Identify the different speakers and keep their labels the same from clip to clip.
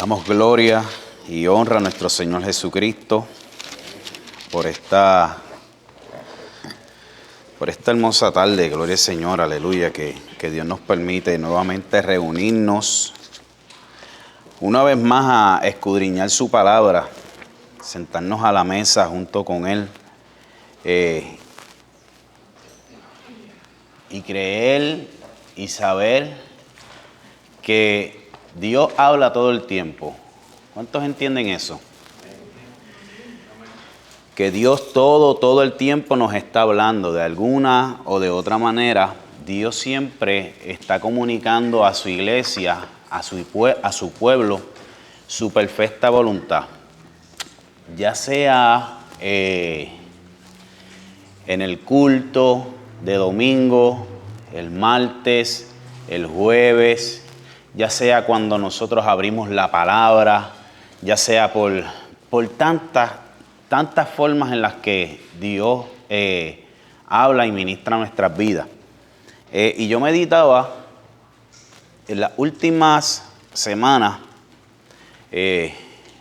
Speaker 1: Damos gloria y honra a nuestro Señor Jesucristo por esta hermosa tarde. Gloria al Señor, aleluya, que Dios nos permite nuevamente reunirnos una vez más a escudriñar su palabra, sentarnos a la mesa junto con Él y creer y saber que Dios habla todo el tiempo. ¿Cuántos entienden eso? Que Dios todo el tiempo nos está hablando de alguna o de otra manera. Dios siempre está comunicando a su iglesia, a su pueblo, su perfecta voluntad. Ya sea en el culto de domingo, el martes, el jueves, ya sea cuando nosotros abrimos la palabra, ya sea por tantas formas en las que Dios habla y ministra nuestras vidas. Y yo meditaba en las últimas semanas,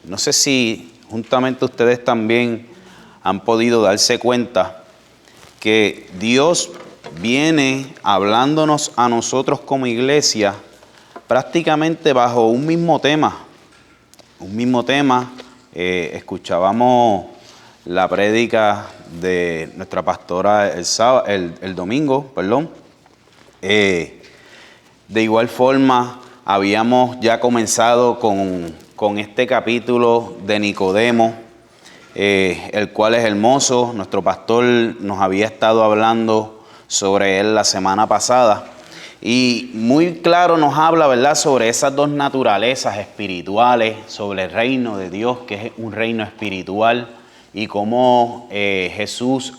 Speaker 1: no sé si juntamente ustedes también han podido darse cuenta que Dios viene hablándonos a nosotros como iglesia prácticamente bajo un mismo tema. Escuchábamos la prédica de nuestra pastora el domingo. De igual forma, habíamos ya comenzado con este capítulo de Nicodemo, el cual es hermoso. Nuestro pastor nos había estado hablando sobre él la semana pasada. Y muy claro nos habla, ¿verdad?, sobre esas dos naturalezas espirituales, sobre el reino de Dios, que es un reino espiritual, y cómo Jesús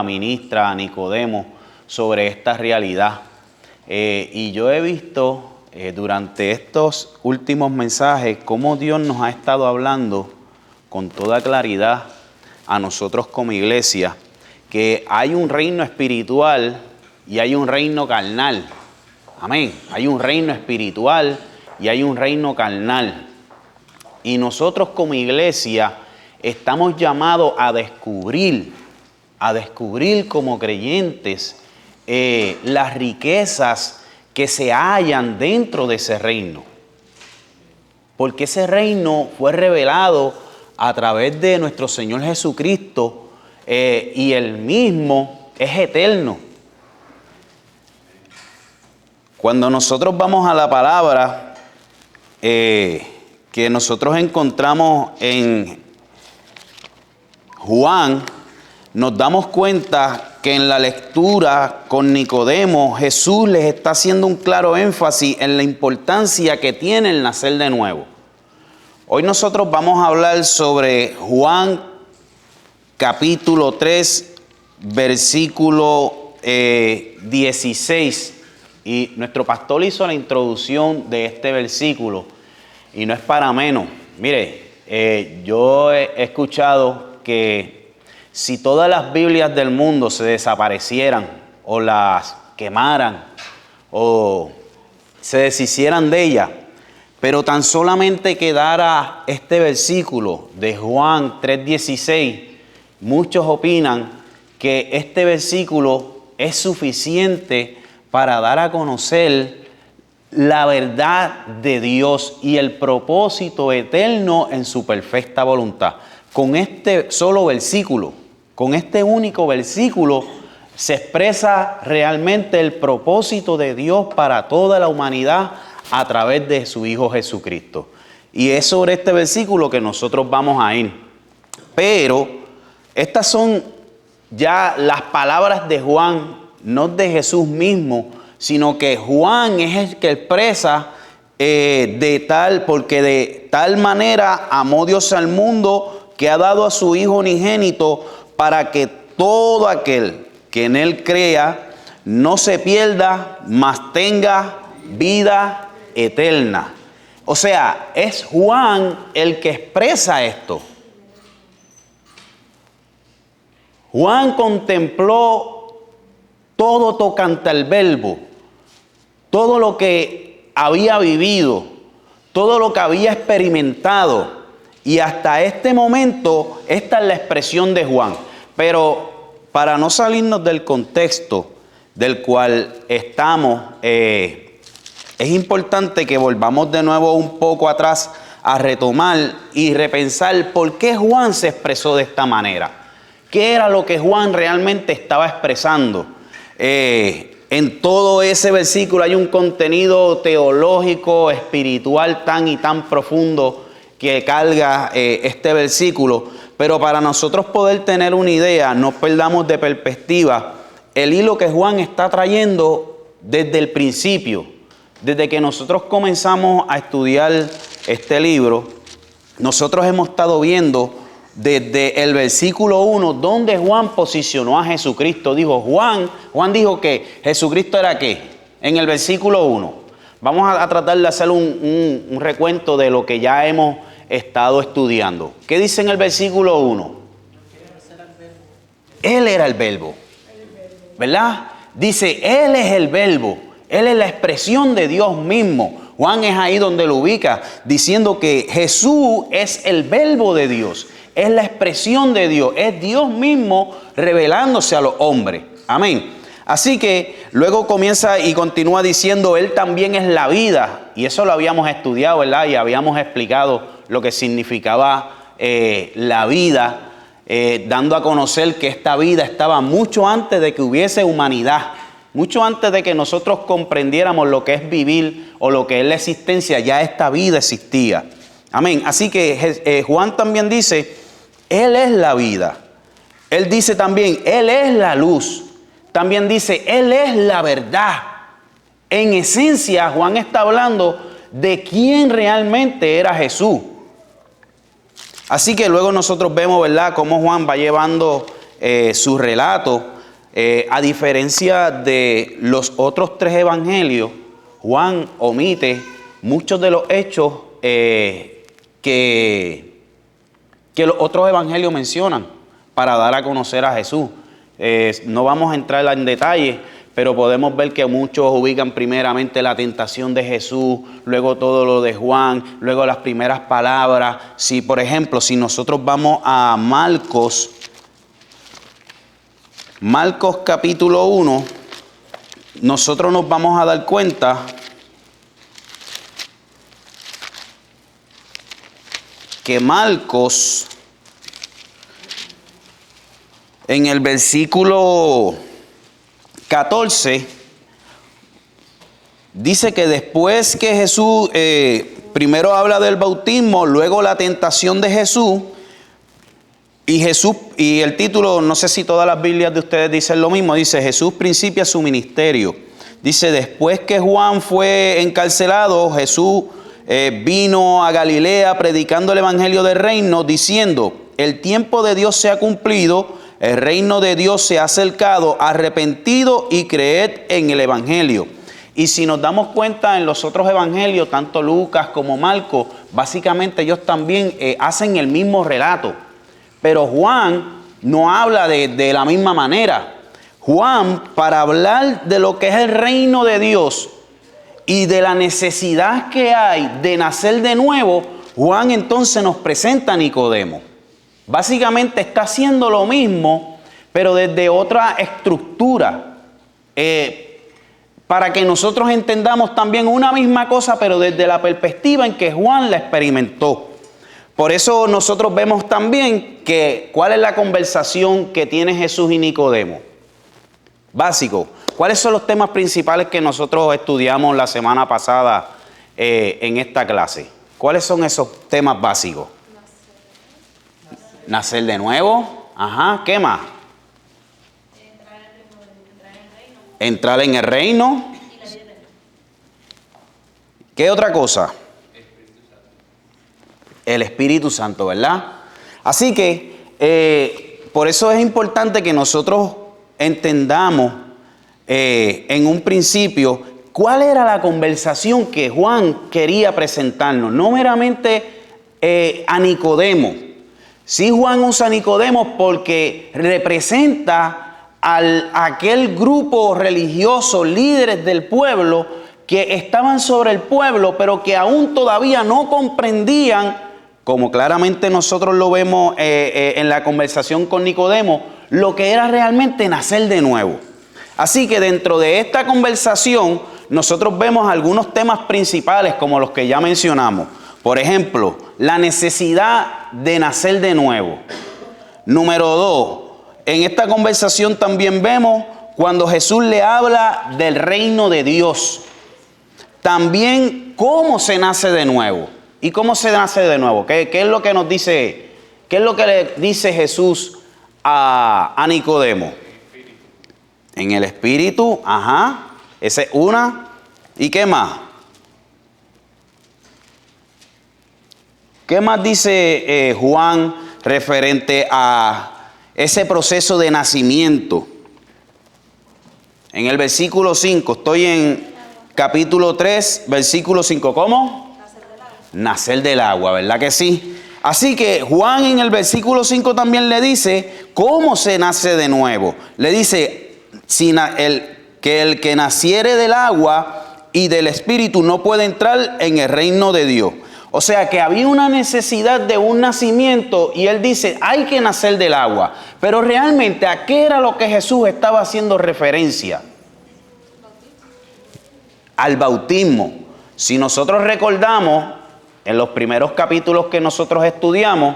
Speaker 1: ministra a Nicodemo sobre esta realidad. Y yo he visto durante estos últimos mensajes cómo Dios nos ha estado hablando con toda claridad a nosotros como iglesia, que hay un reino espiritual y hay un reino carnal. Amén. Hay un reino espiritual y hay un reino carnal. Y nosotros como iglesia estamos llamados a descubrir como creyentes las riquezas que se hallan dentro de ese reino. Porque ese reino fue revelado a través de nuestro Señor Jesucristo y Él mismo es eterno. Cuando nosotros vamos a la palabra que nosotros encontramos en Juan, nos damos cuenta que en la lectura con Nicodemo, Jesús les está haciendo un claro énfasis en la importancia que tiene el nacer de nuevo. Hoy nosotros vamos a hablar sobre Juan capítulo 3, versículo 16. Y nuestro pastor hizo la introducción de este versículo y no es para menos. Mire, yo he escuchado que si todas las Biblias del mundo se desaparecieran o las quemaran o se deshicieran de ellas, pero tan solamente quedara este versículo de Juan 3:16, muchos opinan que este versículo es suficiente para dar a conocer la verdad de Dios y el propósito eterno en su perfecta voluntad. Con este solo versículo, con este único versículo, se expresa realmente el propósito de Dios para toda la humanidad a través de su Hijo Jesucristo. Y es sobre este versículo que nosotros vamos a ir. Pero estas son ya las palabras de Juan, no de Jesús mismo, sino que Juan es el que expresa porque de tal manera amó Dios al mundo que ha dado a su Hijo unigénito para que todo aquel que en Él crea no se pierda, mas tenga vida eterna. O sea, es Juan el que expresa esto. Juan contempló todo tocante al Verbo, todo lo que había vivido, todo lo que había experimentado. Y hasta este momento, esta es la expresión de Juan. Pero para no salirnos del contexto del cual estamos, es importante que volvamos de nuevo un poco atrás a retomar y repensar por qué Juan se expresó de esta manera. ¿Qué era lo que Juan realmente estaba expresando? En todo ese versículo hay un contenido teológico, espiritual tan y tan profundo que carga este versículo. Pero para nosotros poder tener una idea, no perdamos de perspectiva el hilo que Juan está trayendo desde el principio. Desde que nosotros comenzamos a estudiar este libro, nosotros hemos estado viendo desde el versículo 1 donde Juan posicionó a Jesucristo. Juan dijo que Jesucristo era ¿qué? En el versículo 1. Vamos a tratar de hacer un recuento de lo que ya hemos estado estudiando. ¿Qué dice en el versículo 1? Él era el verbo, ¿verdad? Dice, Él es el verbo. Él es la expresión de Dios mismo. Juan es ahí donde lo ubica, diciendo que Jesús es el verbo de Dios. Es la expresión de Dios. Es Dios mismo revelándose a los hombres. Amén. Así que luego comienza y continúa diciendo, Él también es la vida. Y eso lo habíamos estudiado, ¿verdad? Y habíamos explicado lo que significaba la vida, dando a conocer que esta vida estaba mucho antes de que hubiese humanidad. Mucho antes de que nosotros comprendiéramos lo que es vivir o lo que es la existencia, ya esta vida existía. Amén. Así que Juan también dice, Él es la vida. Él dice también, Él es la luz. También dice, Él es la verdad. En esencia, Juan está hablando de quién realmente era Jesús. Así que luego nosotros vemos, ¿verdad?, cómo Juan va llevando su relato. A diferencia de los otros tres evangelios, Juan omite muchos de los hechos que los otros evangelios mencionan para dar a conocer a Jesús. No vamos a entrar en detalle, pero podemos ver que muchos ubican primeramente la tentación de Jesús, luego todo lo de Juan, luego las primeras palabras. Si, por ejemplo, si nosotros vamos a Marcos capítulo 1, nosotros nos vamos a dar cuenta que Marcos, en el versículo 14, dice que después que Jesús, primero habla del bautismo, luego la tentación de Jesús, y el título, no sé si todas las Biblias de ustedes dicen lo mismo, dice Jesús principia su ministerio. Dice, después que Juan fue encarcelado, Jesús vino a Galilea predicando el evangelio del reino, diciendo, el tiempo de Dios se ha cumplido, el reino de Dios se ha acercado, arrepentido y creed en el evangelio. Y si nos damos cuenta en los otros evangelios, tanto Lucas como Marcos, básicamente ellos también hacen el mismo relato. Pero Juan no habla de la misma manera. Juan, para hablar de lo que es el reino de Dios y de la necesidad que hay de nacer de nuevo, Juan entonces nos presenta a Nicodemo. Básicamente está haciendo lo mismo, pero desde otra estructura. Para que nosotros entendamos también una misma cosa, pero desde la perspectiva en que Juan la experimentó. Por eso nosotros vemos también que cuál es la conversación que tiene Jesús y Nicodemo. Básico. ¿Cuáles son los temas principales que nosotros estudiamos la semana pasada en esta clase? ¿Cuáles son esos temas básicos? Nacer de nuevo. Ajá. ¿Qué más? Entrar en el reino. ¿Qué otra cosa? El Espíritu Santo, ¿verdad? Así que por eso es importante que nosotros entendamos en un principio cuál era la conversación que Juan quería presentarnos. No meramente a Nicodemo. Sí, Juan usa a Nicodemo porque representa a aquel grupo religioso, líderes del pueblo, que estaban sobre el pueblo, pero que aún todavía no comprendían, como claramente nosotros lo vemos en la conversación con Nicodemo, lo que era realmente nacer de nuevo. Así que dentro de esta conversación nosotros vemos algunos temas principales como los que ya mencionamos. Por ejemplo, la necesidad de nacer de nuevo. Número 2, en esta conversación también vemos cuando Jesús le habla del reino de Dios. También cómo se nace de nuevo. ¿Y cómo se nace de nuevo? ¿Qué es lo que nos dice? ¿Qué es lo que le dice Jesús a Nicodemo? En el Espíritu, ajá. Esa es una. ¿Y qué más? ¿Qué más dice Juan referente a ese proceso de nacimiento? En el versículo 5, estoy en capítulo 3, versículo 5. ¿Cómo? Nacer del agua, ¿verdad que sí? Así que Juan en el versículo 5 también le dice cómo se nace de nuevo. Le dice que el que naciere del agua y del Espíritu no puede entrar en el reino de Dios. O sea que había una necesidad de un nacimiento y él dice, hay que nacer del agua. Pero realmente, ¿a qué era lo que Jesús estaba haciendo referencia? Al bautismo. Si nosotros recordamos, en los primeros capítulos que nosotros estudiamos,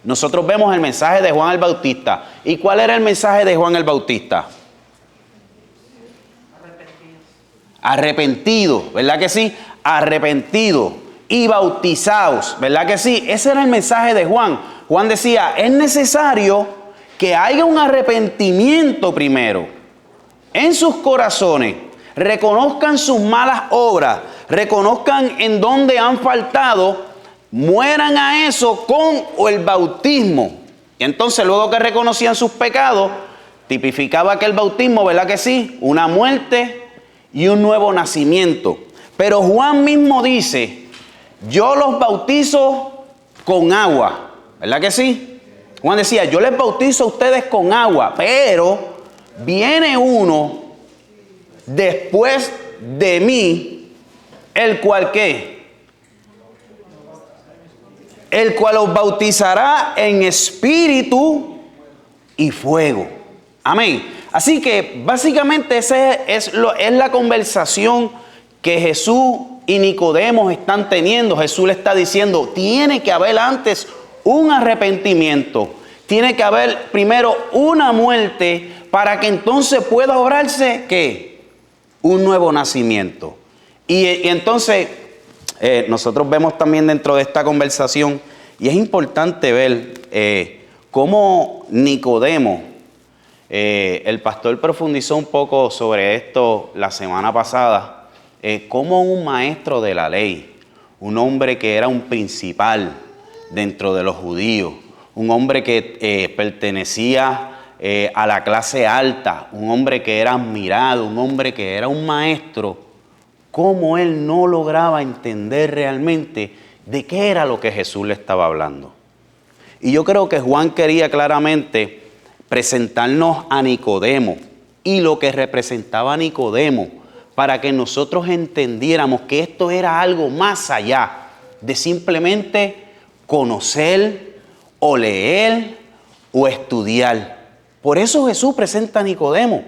Speaker 1: nosotros vemos el mensaje de Juan el Bautista. ¿Y cuál era el mensaje de Juan el Bautista? Arrepentidos, ¿verdad que sí? Arrepentidos y bautizados, ¿verdad que sí? Ese era el mensaje de Juan. Juan decía, es necesario que haya un arrepentimiento primero en sus corazones, reconozcan sus malas obras, reconozcan en dónde han faltado, mueran a eso con el bautismo. Y entonces luego que reconocían sus pecados, tipificaba que el bautismo, ¿verdad que sí? Una muerte y un nuevo nacimiento. Pero Juan mismo dice, yo los bautizo con agua, ¿verdad que sí? Juan decía, yo les bautizo a ustedes con agua, pero viene uno después de mí, el cual ¿qué? El cual os bautizará en espíritu y fuego. Amén. Así que básicamente esa es la conversación que Jesús y Nicodemo están teniendo. Jesús le está diciendo, tiene que haber antes un arrepentimiento. Tiene que haber primero una muerte para que entonces pueda obrarse, ¿qué? Un nuevo nacimiento. Y entonces nosotros vemos también dentro de esta conversación, y es importante ver cómo Nicodemo, el pastor profundizó un poco sobre esto la semana pasada, cómo un maestro de la ley, un hombre que era un principal dentro de los judíos, un hombre que pertenecía a la clase alta, un hombre que era admirado, un hombre que era un maestro, cómo él no lograba entender realmente de qué era lo que Jesús le estaba hablando. Y yo creo que Juan quería claramente presentarnos a Nicodemo y lo que representaba Nicodemo para que nosotros entendiéramos que esto era algo más allá de simplemente conocer o leer o estudiar. Por eso Jesús presenta a Nicodemo,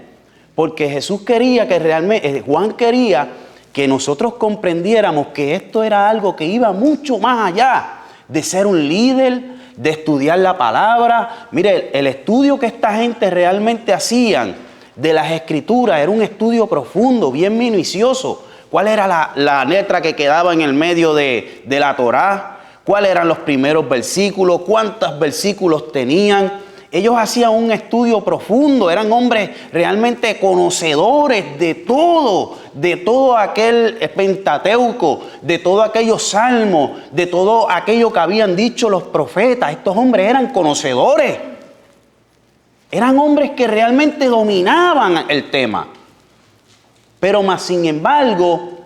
Speaker 1: porque Jesús quería que realmente, Juan quería que nosotros comprendiéramos que esto era algo que iba mucho más allá de ser un líder, de estudiar la palabra. Mire, el estudio que esta gente realmente hacían de las escrituras era un estudio profundo, bien minucioso. ¿Cuál era la letra que quedaba en el medio de la Torá? ¿Cuáles eran los primeros versículos? ¿Cuántos versículos tenían? Ellos hacían un estudio profundo, eran hombres realmente conocedores de todo aquel Pentateuco, de todos aquellos salmos, de todo aquello que habían dicho los profetas. Estos hombres eran conocedores, eran hombres que realmente dominaban el tema. Pero más sin embargo,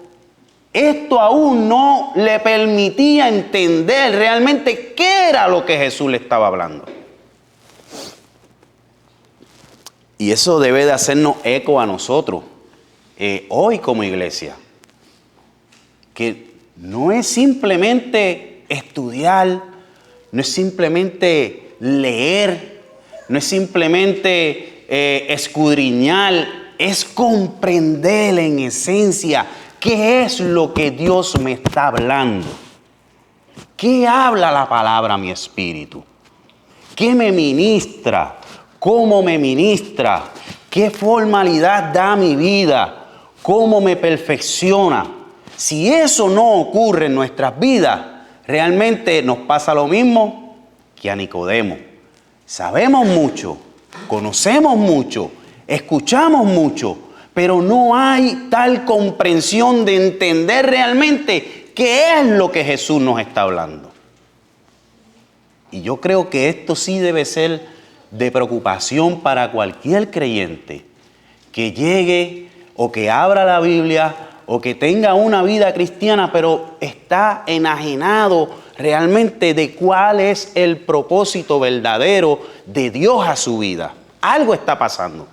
Speaker 1: esto aún no le permitía entender realmente qué era lo que Jesús le estaba hablando. Y eso debe de hacernos eco a nosotros, hoy como iglesia. que no es simplemente estudiar, no es simplemente leer, no es simplemente escudriñar, es comprender en esencia qué es lo que Dios me está hablando. ¿Qué habla la palabra a mi espíritu? ¿Qué me ministra? ¿Cómo me ministra? ¿Qué formalidad da a mi vida? ¿Cómo me perfecciona? Si eso no ocurre en nuestras vidas, realmente nos pasa lo mismo que a Nicodemo. Sabemos mucho, conocemos mucho, escuchamos mucho, pero no hay tal comprensión de entender realmente qué es lo que Jesús nos está hablando. Y yo creo que esto sí debe ser de preocupación para cualquier creyente que llegue o que abra la Biblia o que tenga una vida cristiana, pero está enajenado realmente de cuál es el propósito verdadero de Dios a su vida. Algo está pasando.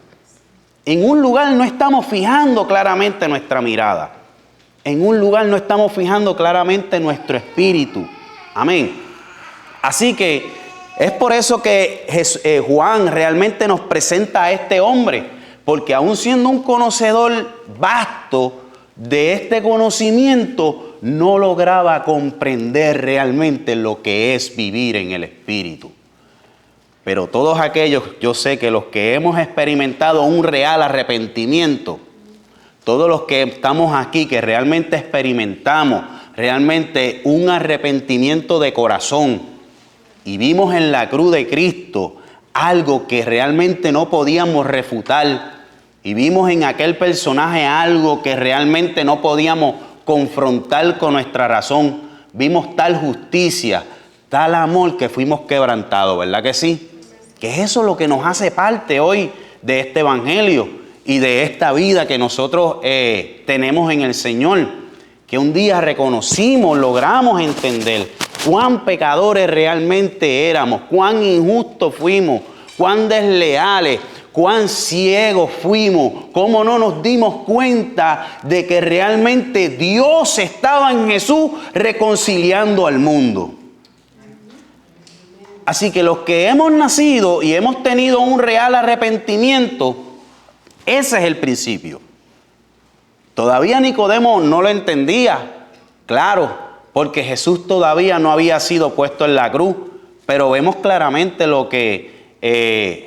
Speaker 1: En un lugar no estamos fijando claramente nuestra mirada. En un lugar no estamos fijando claramente nuestro espíritu. Amén. Así que es por eso que Juan realmente nos presenta a este hombre, porque aún siendo un conocedor vasto de este conocimiento, no lograba comprender realmente lo que es vivir en el espíritu. Pero todos aquellos, yo sé que los que hemos experimentado un real arrepentimiento, todos los que estamos aquí, que realmente experimentamos realmente un arrepentimiento de corazón y vimos en la cruz de Cristo algo que realmente no podíamos refutar y vimos en aquel personaje algo que realmente no podíamos confrontar con nuestra razón, vimos tal justicia, tal amor que fuimos quebrantados, ¿verdad que sí? Que es eso lo que nos hace parte hoy de este evangelio y de esta vida que nosotros tenemos en el Señor, que un día reconocimos, logramos entender cuán pecadores realmente éramos, cuán injustos fuimos, cuán desleales, cuán ciegos fuimos, cómo no nos dimos cuenta de que realmente Dios estaba en Jesús reconciliando al mundo. Así que los que hemos nacido y hemos tenido un real arrepentimiento, ese es el principio. Todavía Nicodemo no lo entendía, claro, porque Jesús todavía no había sido puesto en la cruz, pero vemos claramente lo que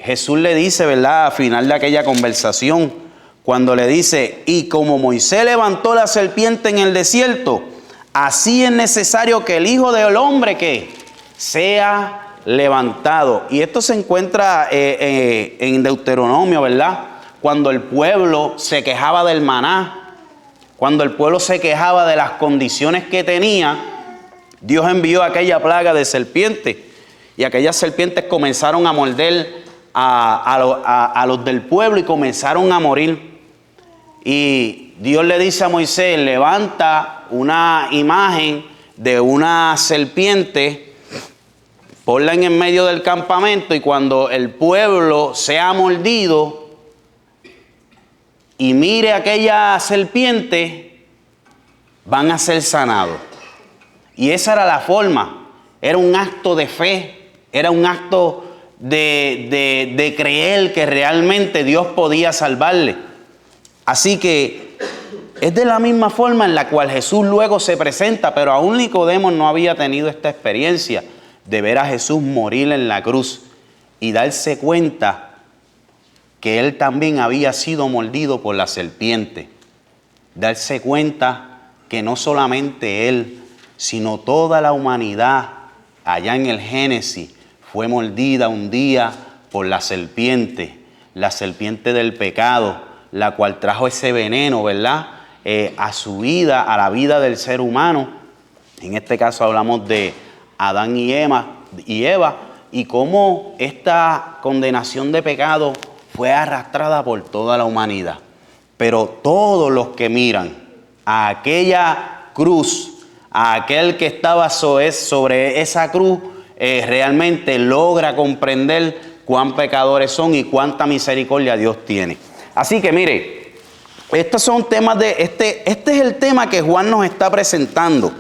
Speaker 1: Jesús le dice, ¿verdad? Al final de aquella conversación, cuando le dice, y como Moisés levantó la serpiente en el desierto, así es necesario que el Hijo del Hombre que sea levantado. Y esto se encuentra en Deuteronomio, ¿verdad? Cuando el pueblo se quejaba del maná, cuando el pueblo se quejaba de las condiciones que tenía, Dios envió aquella plaga de serpientes y aquellas serpientes comenzaron a morder a los del pueblo y comenzaron a morir. Y Dios le dice a Moisés, levanta una imagen de una serpiente, ponla en el medio del campamento y cuando el pueblo sea mordido y mire aquella serpiente, van a ser sanados. Y esa era la forma, era un acto de fe, era un acto de creer que realmente Dios podía salvarle. Así que es de la misma forma en la cual Jesús luego se presenta, pero aún Nicodemo no había tenido esta experiencia de ver a Jesús morir en la cruz y darse cuenta que él también había sido mordido por la serpiente. Darse cuenta que no solamente él, sino toda la humanidad allá en el Génesis fue mordida un día por la serpiente del pecado, la cual trajo ese veneno, ¿verdad? A su vida, a la vida del ser humano. En este caso hablamos de Adán y Eva, y cómo esta condenación de pecado fue arrastrada por toda la humanidad. Pero todos los que miran a aquella cruz, a aquel que estaba sobre esa cruz, realmente logra comprender cuán pecadores son y cuánta misericordia Dios tiene. Así que mire, Estos son temas de, este es el tema que Juan nos está presentando.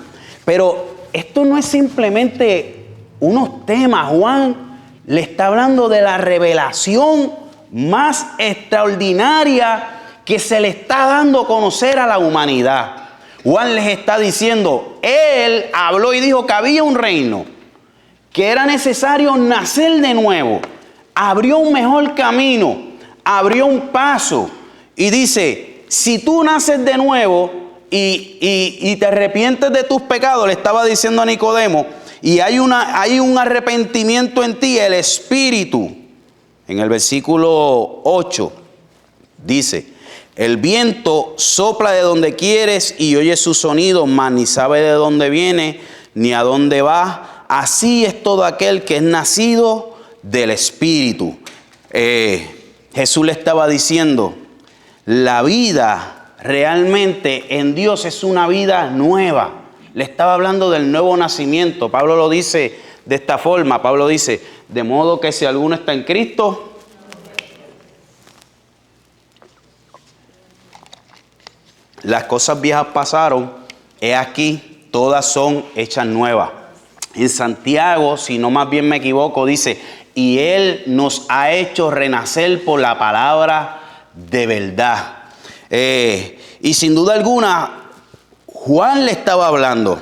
Speaker 1: Pero esto no es simplemente unos temas. Juan le está hablando de la revelación más extraordinaria que se le está dando a conocer a la humanidad. Juan les está diciendo, él habló y dijo que había un reino, que era necesario nacer de nuevo. Abrió un mejor camino, abrió un paso y dice, si tú naces de nuevo y te arrepientes de tus pecados, le estaba diciendo a Nicodemo, y hay un arrepentimiento en ti, el Espíritu, en el versículo 8, dice, el viento sopla de donde quieres y oyes su sonido, mas ni sabe de dónde viene ni a dónde va. Así es todo aquel que es nacido del Espíritu. Jesús le estaba diciendo, la vida realmente en Dios es una vida nueva. Le estaba hablando del nuevo nacimiento. Pablo lo dice de esta forma. Pablo dice, de modo que si alguno está en Cristo, las cosas viejas pasaron, he aquí, todas son hechas nuevas. En Santiago, si no más bien me equivoco, dice, y Él nos ha hecho renacer por la palabra de verdad. Y sin duda alguna, Juan le estaba hablando,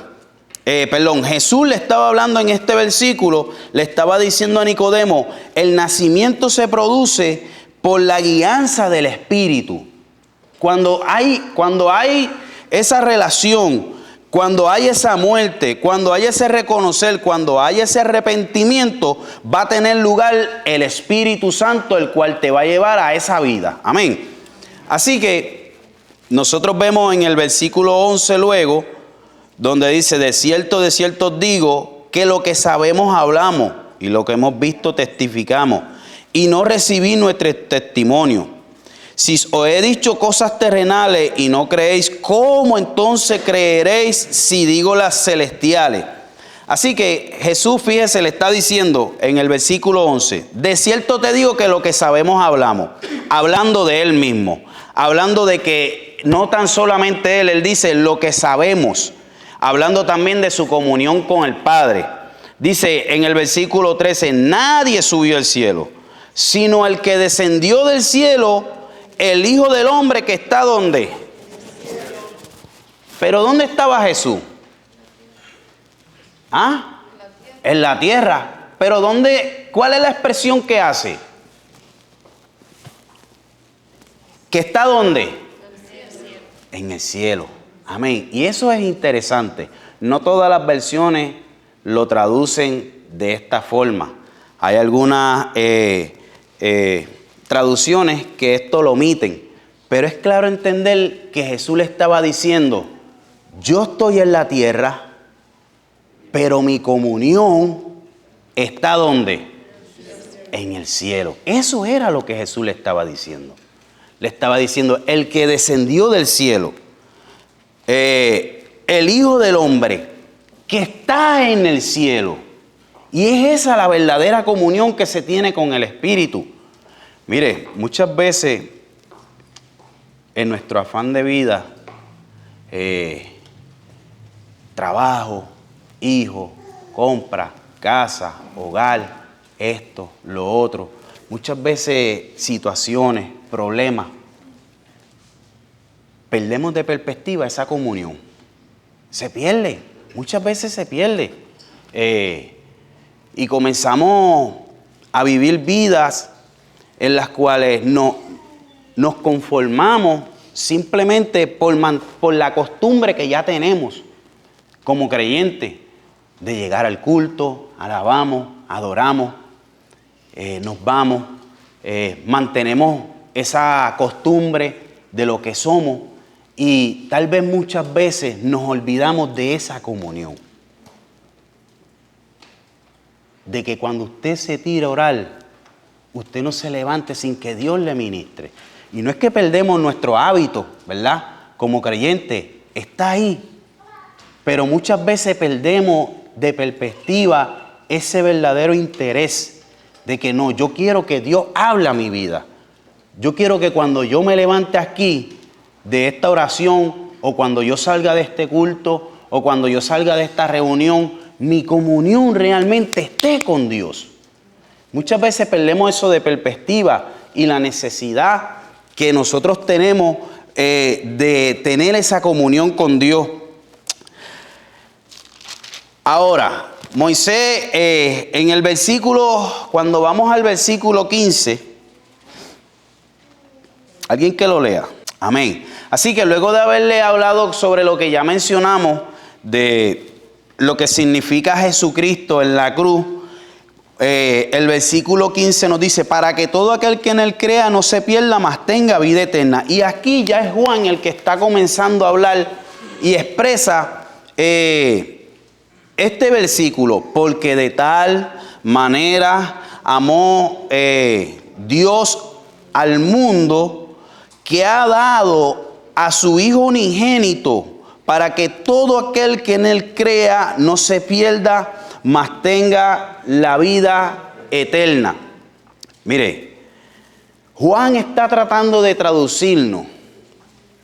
Speaker 1: Jesús le estaba hablando en este versículo, le estaba diciendo a Nicodemo, el nacimiento se produce por la guianza del Espíritu. Cuando hay esa relación, cuando hay esa muerte, cuando hay ese reconocer, cuando hay ese arrepentimiento, va a tener lugar el Espíritu Santo, el cual te va a llevar a esa vida. Amén. Así que nosotros vemos en el versículo 11 luego, donde dice, de cierto os digo, que lo que sabemos hablamos, y lo que hemos visto testificamos, y no recibí nuestro testimonio. Si os he dicho cosas terrenales y no creéis, ¿cómo entonces creeréis si digo las celestiales? Así que Jesús, fíjese, le está diciendo en el versículo 11, de cierto te digo que lo que sabemos hablamos, hablando de Él mismo, hablando de que no tan solamente Él dice lo que sabemos, hablando también de su comunión con el Padre. Dice en el versículo 13, nadie subió al cielo, sino el que descendió del cielo, el Hijo del Hombre que está ¿dónde? Pero ¿dónde estaba Jesús? ¿Ah? En la tierra. Pero ¿dónde? ¿Cuál es la expresión que hace? ¿Que está dónde? En el cielo. Amén. Y eso es interesante. No todas las versiones lo traducen de esta forma. Hay algunas traducciones que esto lo omiten, pero es claro entender que Jesús le estaba diciendo, yo estoy en la tierra, pero mi comunión está ¿dónde? En el cielo. Eso era lo que Jesús le estaba diciendo. Le estaba diciendo, el que descendió del cielo, el Hijo del Hombre que está en el cielo. Y es esa la verdadera comunión que se tiene con el Espíritu. Mire, muchas veces en nuestro afán de vida, trabajo, hijo, compra, casa, hogar, esto, lo otro, muchas veces situaciones, problemas, perdemos de perspectiva esa comunión. Se pierde, muchas veces se pierde. Y comenzamos a vivir vidas en las cuales nos conformamos simplemente por la costumbre que ya tenemos como creyentes de llegar al culto, alabamos, adoramos, nos vamos, mantenemos esa costumbre de lo que somos y tal vez muchas veces nos olvidamos de esa comunión. De que cuando usted se tira a orar, usted no se levante sin que Dios le ministre. Y no es que perdemos nuestro hábito, ¿verdad? Como creyente, está ahí. Pero muchas veces perdemos de perspectiva ese verdadero interés de que no, yo quiero que Dios hable a mi vida. Yo quiero que cuando yo me levante aquí, de esta oración, o cuando yo salga de este culto, o cuando yo salga de esta reunión, mi comunión realmente esté con Dios. Muchas veces perdemos eso de perspectiva y la necesidad que nosotros tenemos de tener esa comunión con Dios. Ahora, Moisés, en el versículo, cuando vamos al versículo 15, alguien que lo lea. Amén. Así que luego de haberle hablado sobre lo que ya mencionamos, de lo que significa Jesucristo en la cruz, el versículo 15 nos dice, para que todo aquel que en él crea no se pierda, mas tenga vida eterna. Y aquí ya es Juan el que está comenzando a hablar y expresa este versículo, porque de tal manera amó Dios al mundo que ha dado a su Hijo unigénito, para que todo aquel que en él crea no se pierda, mas tenga la vida eterna. Mire, Juan está tratando de traducirnos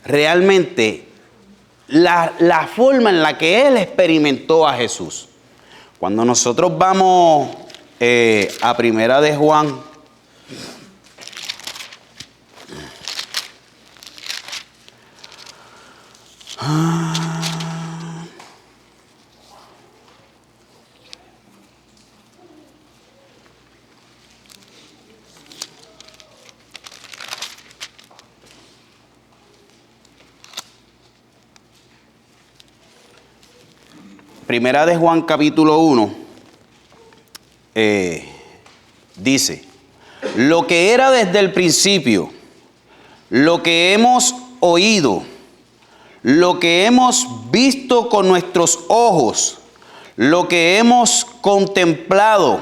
Speaker 1: realmente la forma en la que él experimentó a Jesús. Cuando nosotros vamos a Primera de Juan, Primera de Juan capítulo 1, dice, lo que era desde el principio, lo que hemos oído, lo que hemos visto con nuestros ojos, lo que hemos contemplado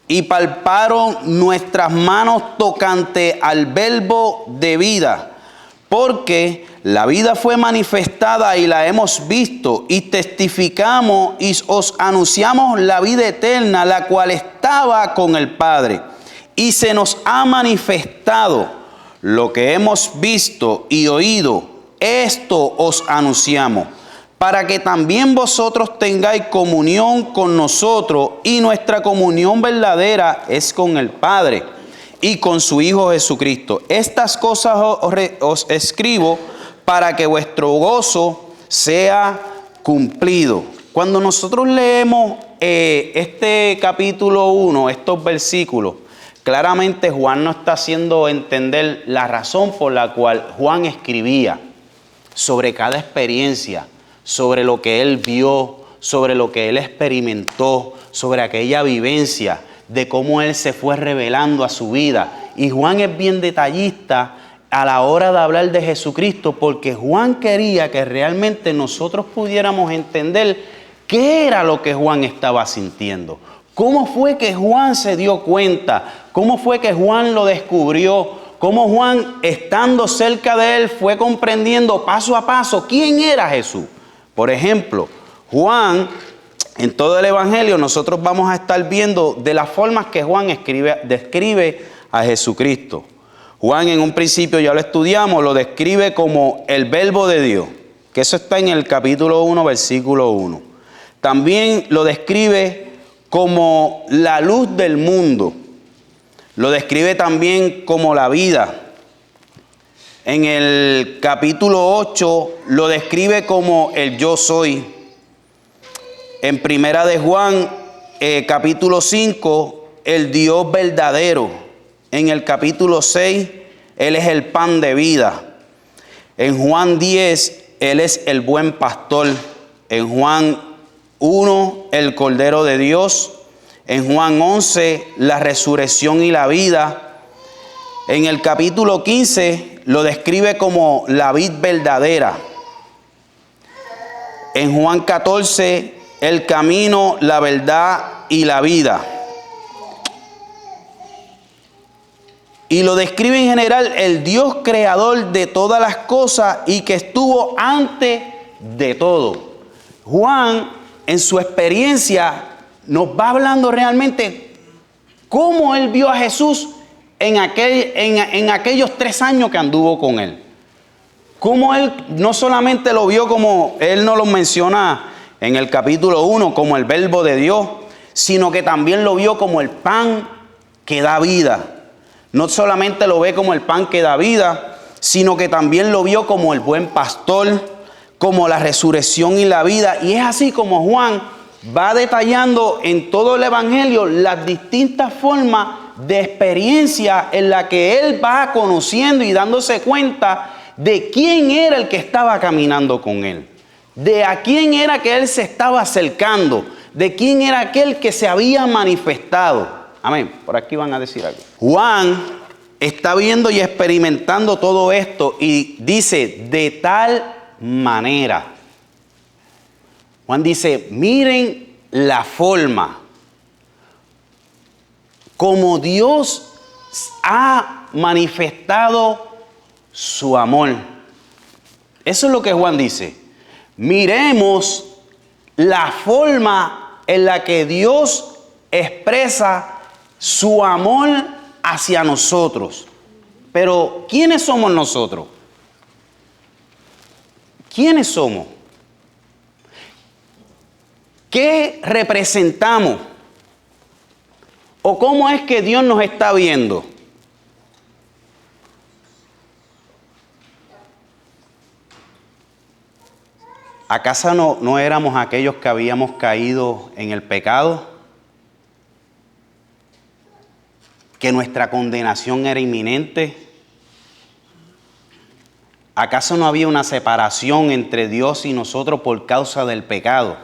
Speaker 1: y palparon nuestras manos tocante al verbo de vida, porque la vida fue manifestada y la hemos visto y testificamos y os anunciamos la vida eterna, la cual estaba con el Padre, y se nos ha manifestado lo que hemos visto y oído. Esto os anunciamos, para que también vosotros tengáis comunión con nosotros, y nuestra comunión verdadera es con el Padre y con su Hijo Jesucristo. Estas cosas os escribo para que vuestro gozo sea cumplido. Cuando nosotros leemos este capítulo 1, estos versículos, claramente Juan nos está haciendo entender la razón por la cual Juan escribía sobre cada experiencia, sobre lo que él vio, sobre lo que él experimentó, sobre aquella vivencia, de cómo él se fue revelando a su vida. Y Juan es bien detallista a la hora de hablar de Jesucristo, porque Juan quería que realmente nosotros pudiéramos entender qué era lo que Juan estaba sintiendo. ¿Cómo fue que Juan se dio cuenta? ¿Cómo fue que Juan lo descubrió? ¿Cómo Juan, estando cerca de él, fue comprendiendo paso a paso quién era Jesús? Por ejemplo, Juan, en todo el Evangelio, nosotros vamos a estar viendo de las formas que Juan describe a Jesucristo. Juan, en un principio, ya lo estudiamos, lo describe como el verbo de Dios, que eso está en el capítulo 1, versículo 1. También lo describe como la luz del mundo. Lo describe también como la vida. En el capítulo 8 lo describe como el yo soy. En Primera de Juan, capítulo 5, el Dios verdadero. En el capítulo 6, Él es el pan de vida. En Juan 10, Él es el buen pastor. En Juan 1, el Cordero de Dios. En Juan 11, la resurrección y la vida. En el capítulo 15, lo describe como la vid verdadera. En Juan 14, el camino, la verdad y la vida. Y lo describe en general el Dios creador de todas las cosas y que estuvo antes de todo. Juan, en su experiencia, nos va hablando realmente cómo él vio a Jesús en aquellos 3 años que anduvo con él. Cómo él no solamente lo vio como, él no lo menciona en el capítulo 1 como el verbo de Dios, sino que también lo vio como el pan que da vida. No solamente lo ve como el pan que da vida, sino que también lo vio como el buen pastor, como la resurrección y la vida. Y es así como Juan va detallando en todo el Evangelio las distintas formas de experiencia en la que él va conociendo y dándose cuenta de quién era el que estaba caminando con él, de a quién era que él se estaba acercando, de quién era aquel que se había manifestado. Amén. Por aquí van a decir algo. Juan está viendo y experimentando todo esto y dice, de tal manera. Juan dice, miren la forma como Dios ha manifestado su amor. Eso es lo que Juan dice. Miremos la forma en la que Dios expresa su amor hacia nosotros. Pero, ¿quiénes somos nosotros? ¿Quiénes somos? ¿Qué representamos? ¿O cómo es que Dios nos está viendo? ¿Acaso no éramos aquellos que habíamos caído en el pecado? ¿Que nuestra condenación era inminente? ¿Acaso no había una separación entre Dios y nosotros por causa del pecado?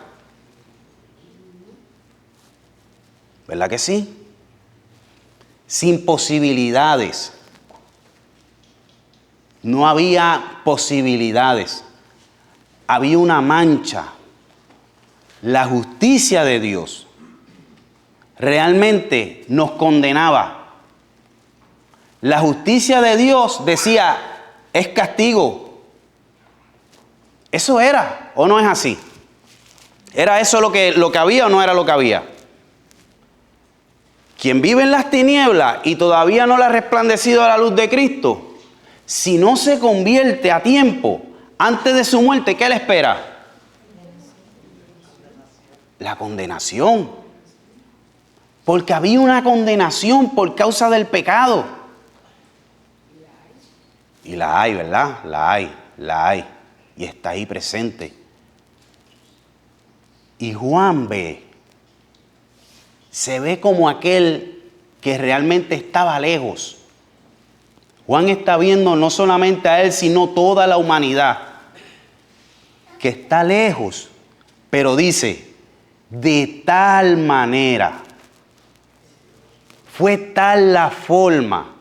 Speaker 1: ¿Verdad que sí? Sin posibilidades. No había posibilidades. Había una mancha. La justicia de Dios realmente nos condenaba. La justicia de Dios decía, es castigo. ¿Eso era o no es así? ¿Era eso lo que había o no era lo que había? Quien vive en las tinieblas y todavía no le ha resplandecido la luz de Cristo, si no se convierte a tiempo, antes de su muerte, ¿qué le espera? La condenación. Porque había una condenación por causa del pecado. Y la hay, ¿verdad? La hay. Y está ahí presente. Y Juan se ve como aquel que realmente estaba lejos. Juan está viendo no solamente a él, sino toda la humanidad, que está lejos, pero dice, de tal manera, fue tal la forma,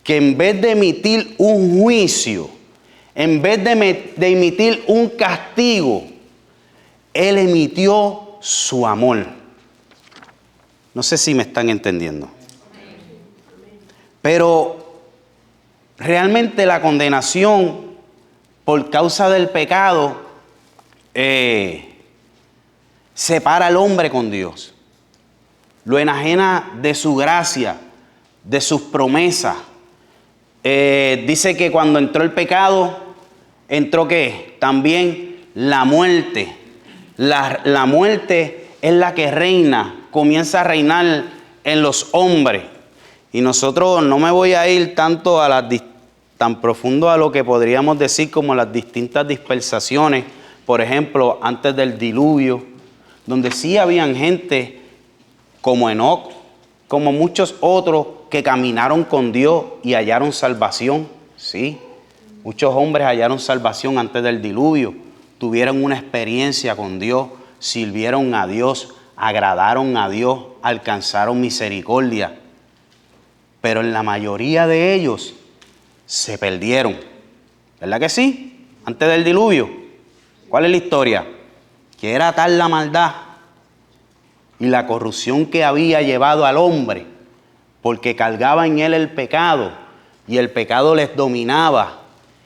Speaker 1: que en vez de emitir un juicio, en vez de emitir un castigo, él emitió su amor. No sé si me están entendiendo. Pero realmente la condenación por causa del pecado separa al hombre con Dios. Lo enajena de su gracia, de sus promesas. Dice que cuando entró el pecado, entró ¿qué? También la muerte. La muerte es la que reina, comienza a reinar en los hombres. Y nosotros, no me voy a ir tanto tan profundo a lo que podríamos decir como las distintas dispersaciones, por ejemplo, antes del diluvio, donde sí habían gente como Enoc, como muchos otros que caminaron con Dios y hallaron salvación. Sí, muchos hombres hallaron salvación antes del diluvio, tuvieron una experiencia con Dios, sirvieron a Dios, agradaron a Dios, alcanzaron misericordia. Pero en la mayoría de ellos se perdieron. ¿Verdad que sí? Antes del diluvio. ¿Cuál es la historia? Que era tal la maldad y la corrupción que había llevado al hombre, porque cargaba en él el pecado, y el pecado les dominaba,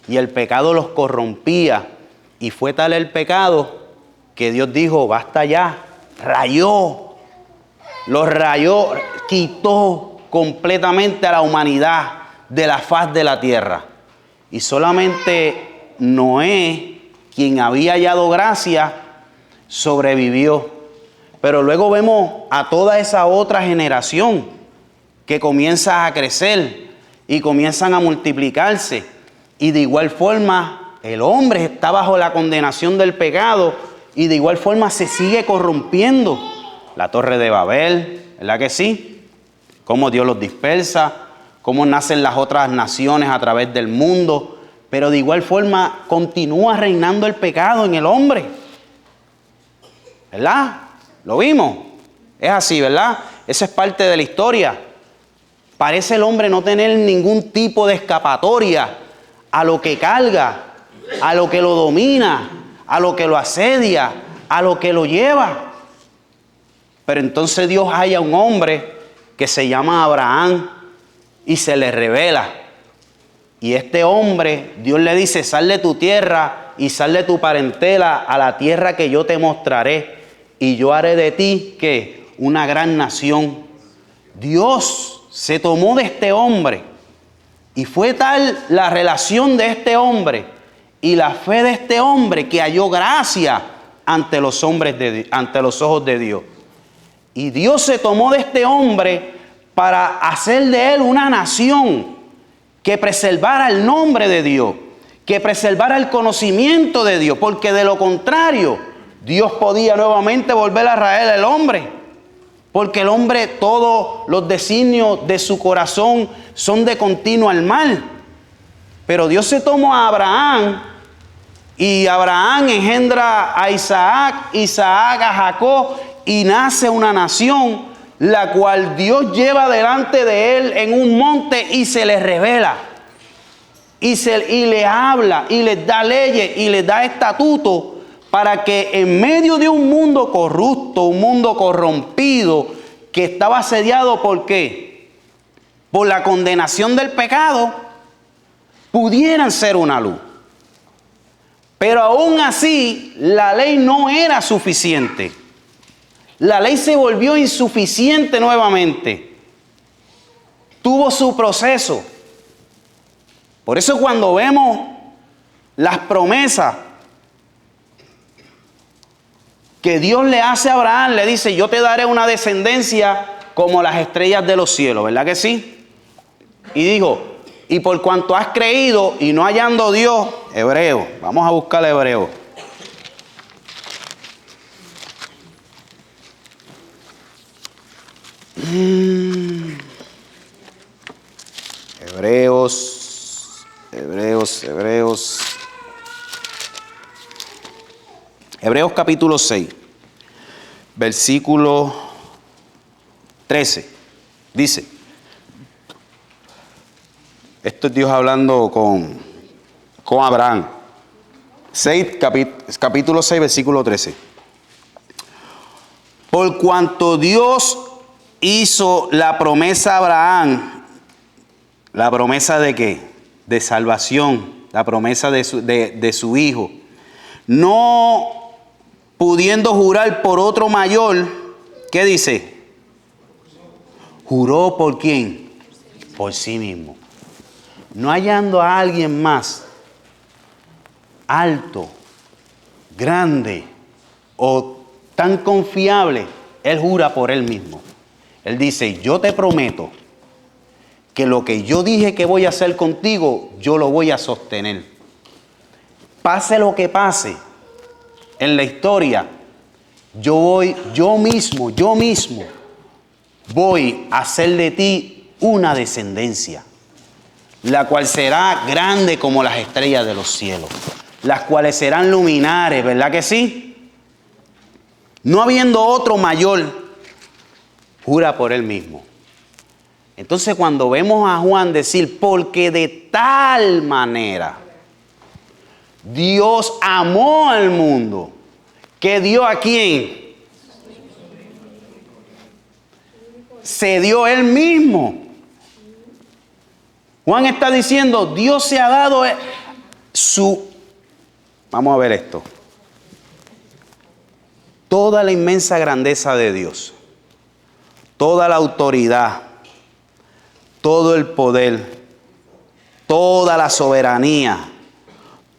Speaker 1: y el pecado los corrompía, y fue tal el pecado que Dios dijo, basta ya, los rayó, quitó completamente a la humanidad de la faz de la tierra. Y solamente Noé, quien había hallado gracia, sobrevivió. Pero luego vemos a toda esa otra generación que comienza a crecer y comienzan a multiplicarse. Y de igual forma, el hombre está bajo la condenación del pecado y de igual forma se sigue corrompiendo. La Torre de Babel, ¿verdad que sí? Cómo Dios los dispersa, cómo nacen las otras naciones a través del mundo, pero de igual forma continúa reinando el pecado en el hombre. ¿Verdad? ¿Lo vimos? Es así, ¿verdad? Esa es parte de la historia. Parece el hombre no tener ningún tipo de escapatoria a lo que carga, a lo que lo domina, a lo que lo asedia, a lo que lo lleva. Pero entonces Dios halla un hombre que se llama Abraham y se le revela. Y este hombre, Dios le dice, sal de tu tierra y sal de tu parentela a la tierra que yo te mostraré. Y yo haré de ti, ¿qué? Una gran nación. Dios se tomó de este hombre. Y fue tal la relación de este hombre y la fe de este hombre que halló gracia ante los ojos de Dios. Y Dios se tomó de este hombre para hacer de él una nación que preservara el nombre de Dios, que preservara el conocimiento de Dios, porque de lo contrario, Dios podía nuevamente volver a raer al hombre. Porque el hombre, todos los designios de su corazón son de continuo al mal. Pero Dios se tomó a Abraham y Abraham engendra a Isaac, Isaac a Jacob y nace una nación, la cual Dios lleva delante de él en un monte y se le revela. Y le habla y les da leyes y les da estatutos para que en medio de un mundo corrupto, un mundo corrompido, que estaba asediado ¿por qué? Por la condenación del pecado, pudieran ser una luz. Pero aún así, la ley no era suficiente. La ley se volvió insuficiente nuevamente. Tuvo su proceso. Por eso cuando vemos las promesas que Dios le hace a Abraham, le dice, yo te daré una descendencia como las estrellas de los cielos, ¿verdad que sí? Y dijo, y por cuanto has creído y no hallando Dios, Hebreo, vamos a buscar Hebreo. Hebreos capítulo 6, versículo 13, dice, esto es Dios hablando con Abraham, capítulo 6, versículo 13. Por cuanto Dios hizo la promesa a Abraham, ¿la promesa de qué? De salvación, la promesa de su hijo, no pudiendo jurar por otro mayor, ¿qué dice? ¿Juró por quién? Por sí mismo. No hallando a alguien más alto, grande o tan confiable, él jura por él mismo. Él dice, yo te prometo que lo que yo dije que voy a hacer contigo, yo lo voy a sostener. Pase lo que pase en la historia, yo mismo voy a hacer de ti una descendencia, la cual será grande como las estrellas de los cielos, las cuales serán luminares, ¿verdad que sí? No habiendo otro mayor, jura por él mismo. Entonces cuando vemos a Juan decir, porque de tal manera Dios amó al mundo, que dio a quién? Se dio él mismo. Juan está diciendo, Dios se ha dado vamos a ver esto. Toda la inmensa grandeza de Dios, toda la autoridad, todo el poder, toda la soberanía,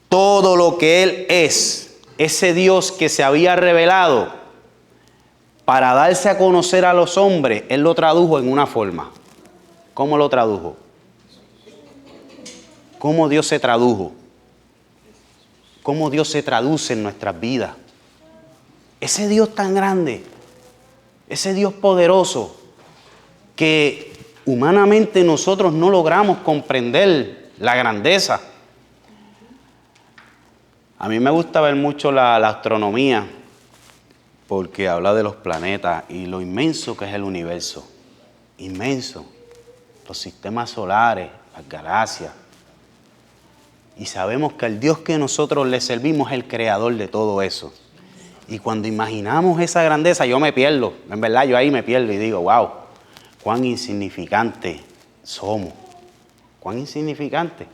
Speaker 1: todo lo que Él es, ese Dios que se había revelado para darse a conocer a los hombres, Él lo tradujo en una forma. ¿Cómo lo tradujo? ¿Cómo Dios se tradujo? ¿Cómo Dios se traduce en nuestras vidas? Ese Dios tan grande, ese Dios poderoso, que humanamente nosotros no logramos comprender la grandeza. A mí me gusta ver mucho la astronomía, porque habla de los planetas y lo inmenso que es el universo. Inmenso. Los sistemas solares, las galaxias. Y sabemos que el Dios que nosotros le servimos es el creador de todo eso. Y cuando imaginamos esa grandeza, yo me pierdo. En verdad, yo ahí me pierdo y digo, wow, cuán insignificante somos. Cuán insignificante.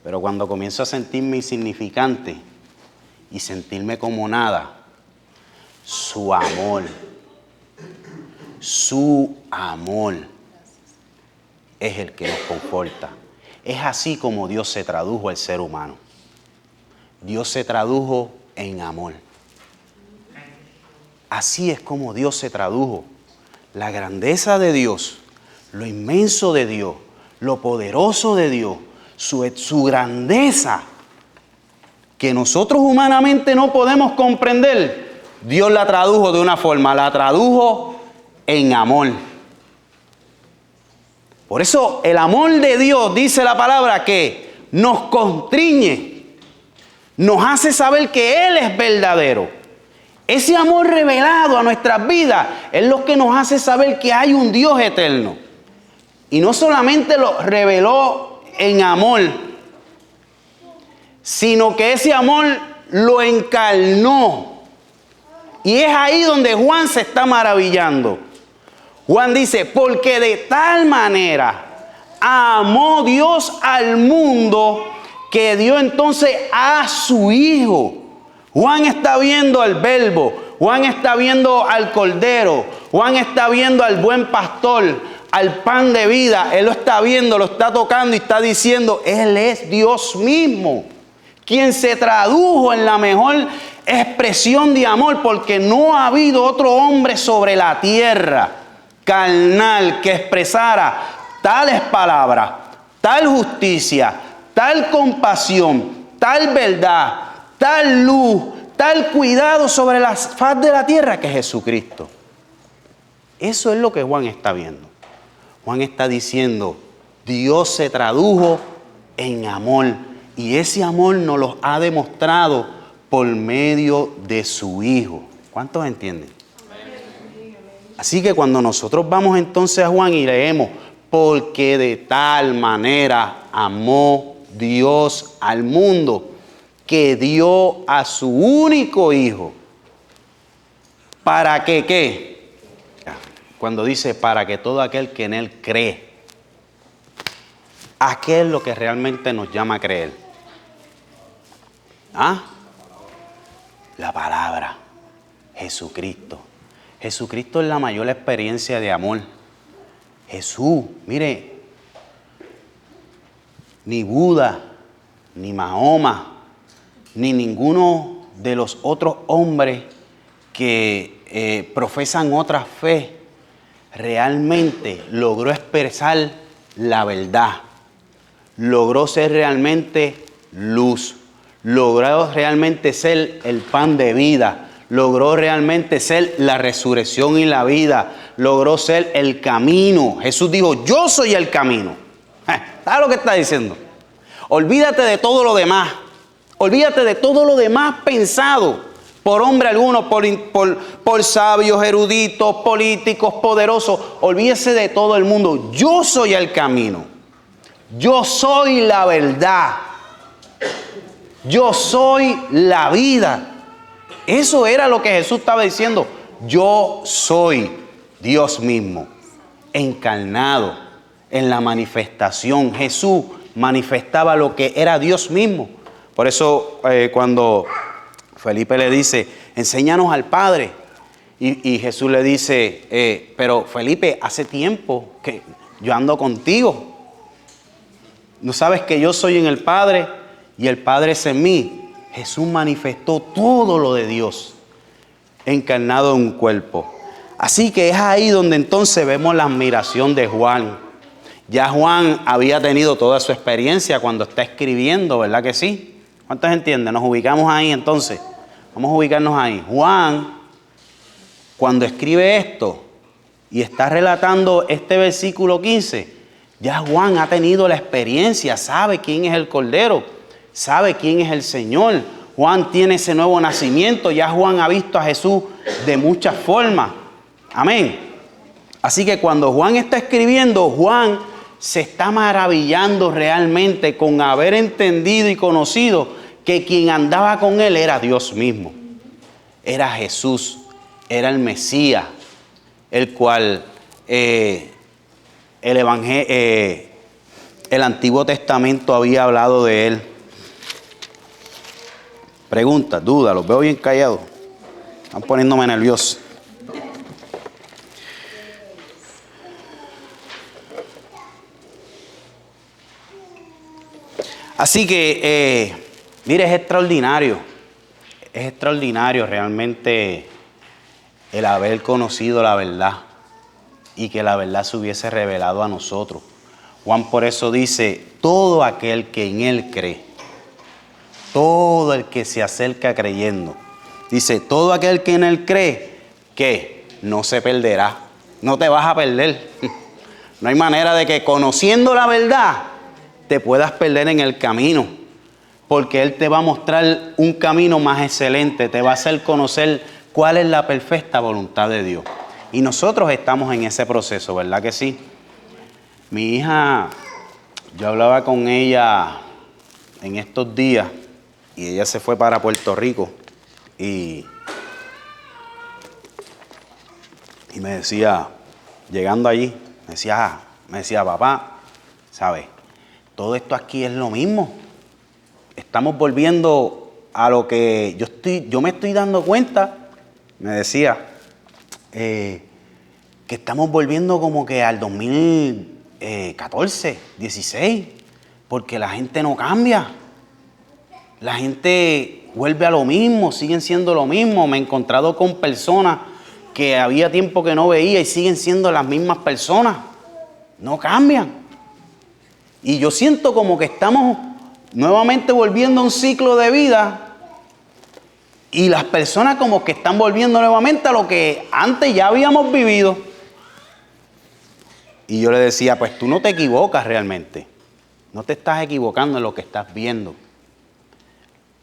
Speaker 1: Pero cuando comienzo a sentirme insignificante y sentirme como nada, su amor es el que nos conforta. Es así como Dios se tradujo al ser humano. Dios se tradujo en amor. Así es como Dios se tradujo. La grandeza de Dios, lo inmenso de Dios, lo poderoso de Dios, su grandeza, que nosotros humanamente no podemos comprender, Dios la tradujo de una forma, la tradujo en amor. Por eso el amor de Dios, dice la palabra, que nos constriñe, nos hace saber que Él es verdadero. Ese amor revelado a nuestras vidas es lo que nos hace saber que hay un Dios eterno. Y no solamente lo reveló en amor, sino que ese amor lo encarnó. Y es ahí donde Juan se está maravillando. Juan dice, porque de tal manera amó Dios al mundo que dio entonces a su Hijo. Juan está viendo al Verbo, Juan está viendo al Cordero, Juan está viendo al buen pastor, al pan de vida. Él lo está viendo, lo está tocando y está diciendo, Él es Dios mismo, quien se tradujo en la mejor expresión de amor, porque no ha habido otro hombre sobre la tierra carnal que expresara tales palabras, tal justicia, tal compasión, tal verdad, tal luz, tal cuidado sobre la faz de la tierra que Jesucristo. Eso es lo que Juan está viendo. Juan está diciendo, Dios se tradujo en amor y ese amor nos lo ha demostrado por medio de su Hijo. ¿Cuántos entienden? Así que cuando nosotros vamos entonces a Juan y leemos, porque de tal manera amó Dios al mundo, que dio a su único Hijo. ¿Para que qué? Cuando dice para que todo aquel que en Él cree. ¿A qué es lo que realmente nos llama a creer? ¿Ah? La palabra. Jesucristo. Jesucristo es la mayor experiencia de amor. Jesús, mire, ni Buda, ni Mahoma, ni ninguno de los otros hombres que profesan otra fe realmente logró expresar la verdad, logró ser realmente luz, logró realmente ser el pan de vida, logró realmente ser la resurrección y la vida, logró ser el camino. Jesús dijo, yo soy el camino. ¿Sabes lo que está diciendo? Olvídate de todo lo demás. Olvídate de todo lo demás pensado por hombre alguno, por sabios, eruditos, políticos, poderosos. Olvídese de todo el mundo. Yo soy el camino. Yo soy la verdad. Yo soy la vida. Eso era lo que Jesús estaba diciendo. Yo soy Dios mismo, encarnado en la manifestación. Jesús manifestaba lo que era Dios mismo. Por eso cuando Felipe le dice, enséñanos al Padre. Y Jesús le dice, pero Felipe, hace tiempo que yo ando contigo. ¿No sabes que yo soy en el Padre y el Padre es en mí? Jesús manifestó todo lo de Dios encarnado en un cuerpo. Así que es ahí donde entonces vemos la admiración de Juan. Ya Juan había tenido toda su experiencia cuando está escribiendo, ¿verdad que sí? ¿Cuántos entienden? Nos ubicamos ahí entonces. Vamos a ubicarnos ahí. Juan, cuando escribe esto y está relatando este versículo 15, ya Juan ha tenido la experiencia, sabe quién es el Cordero, sabe quién es el Señor. Juan tiene ese nuevo nacimiento, ya Juan ha visto a Jesús de muchas formas. Amén. Así que cuando Juan está escribiendo, Juan se está maravillando realmente con haber entendido y conocido que quien andaba con él era Dios mismo. Era Jesús, era el Mesías, el cual el Antiguo Testamento había hablado de él. Preguntas, dudas, los veo bien callados. Están poniéndome nervioso. Así que, mire, es extraordinario realmente el haber conocido la verdad y que la verdad se hubiese revelado a nosotros. Juan por eso dice, todo aquel que en él cree, todo el que se acerca creyendo, dice, todo aquel que en él cree, que no se perderá, no te vas a perder. No hay manera de que conociendo la verdad te puedas perder en el camino, porque Él te va a mostrar un camino más excelente, te va a hacer conocer cuál es la perfecta voluntad de Dios. Y nosotros estamos en ese proceso, ¿verdad que sí? Mi hija, yo hablaba con ella en estos días y ella se fue para Puerto Rico y me decía, llegando allí, me decía, papá, ¿sabes? Todo esto aquí es lo mismo. Estamos volviendo a lo que yo me estoy dando cuenta, me decía, que estamos volviendo como que al 2014, 16, porque la gente no cambia. La gente vuelve a lo mismo, siguen siendo lo mismo. Me he encontrado con personas que había tiempo que no veía y siguen siendo las mismas personas. No cambian. Y yo siento como que estamos nuevamente volviendo a un ciclo de vida y las personas como que están volviendo nuevamente a lo que antes ya habíamos vivido. Y yo le decía, pues tú no te equivocas realmente. No te estás equivocando en lo que estás viendo.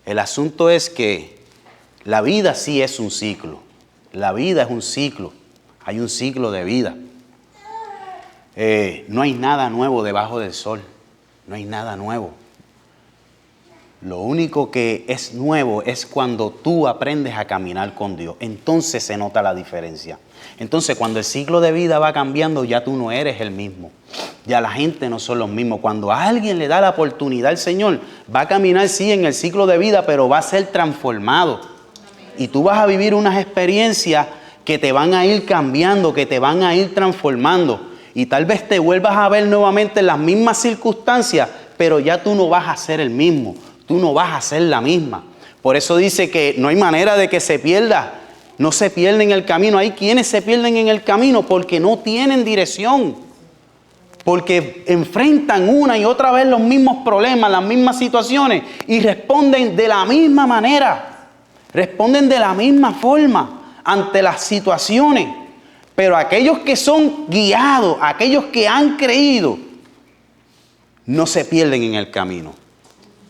Speaker 1: El asunto es que la vida sí es un ciclo. La vida es un ciclo. Hay un ciclo de vida. No hay nada nuevo debajo del sol. No hay nada nuevo. Lo único que es nuevo es cuando tú aprendes a caminar con Dios. Entonces se nota la diferencia. Entonces cuando el ciclo de vida va cambiando, ya tú no eres el mismo. Ya la gente no son los mismos. Cuando a alguien le da la oportunidad al Señor, va a caminar sí en el ciclo de vida, pero va a ser transformado. Y tú vas a vivir unas experiencias que te van a ir cambiando, que te van a ir transformando. Y tal vez te vuelvas a ver nuevamente en las mismas circunstancias, pero ya tú no vas a ser el mismo, tú no vas a ser la misma. Por eso dice que no hay manera de que se pierda, no se pierde en el camino. Hay quienes se pierden en el camino porque no tienen dirección, porque enfrentan una y otra vez los mismos problemas, las mismas situaciones y responden de la misma manera, responden de la misma forma ante las situaciones. Pero aquellos que son guiados, aquellos que han creído, no se pierden en el camino.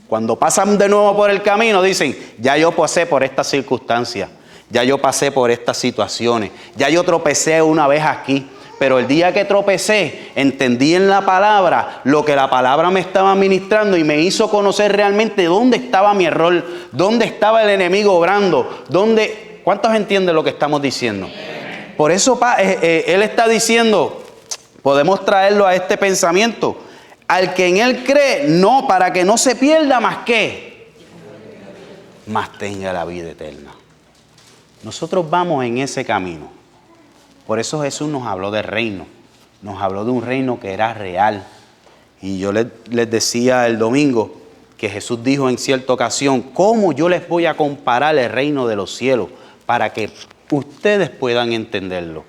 Speaker 1: Cuando pasan de nuevo por el camino, dicen, ya yo pasé por estas circunstancias, ya yo pasé por estas situaciones, ya yo tropecé una vez aquí, pero el día que tropecé, entendí en la palabra lo que la palabra me estaba ministrando y me hizo conocer realmente dónde estaba mi error, dónde estaba el enemigo obrando, ¿cuántos entienden lo que estamos diciendo? Por eso él está diciendo, podemos traerlo a este pensamiento, al que en él cree, no, para que no se pierda más que, más tenga la vida eterna. Nosotros vamos en ese camino. Por eso Jesús nos habló de reino, nos habló de un reino que era real Y yo les decía el domingo que Jesús dijo en cierta ocasión, ¿cómo yo les voy a comparar el reino de los cielos para que ustedes puedan entenderlo?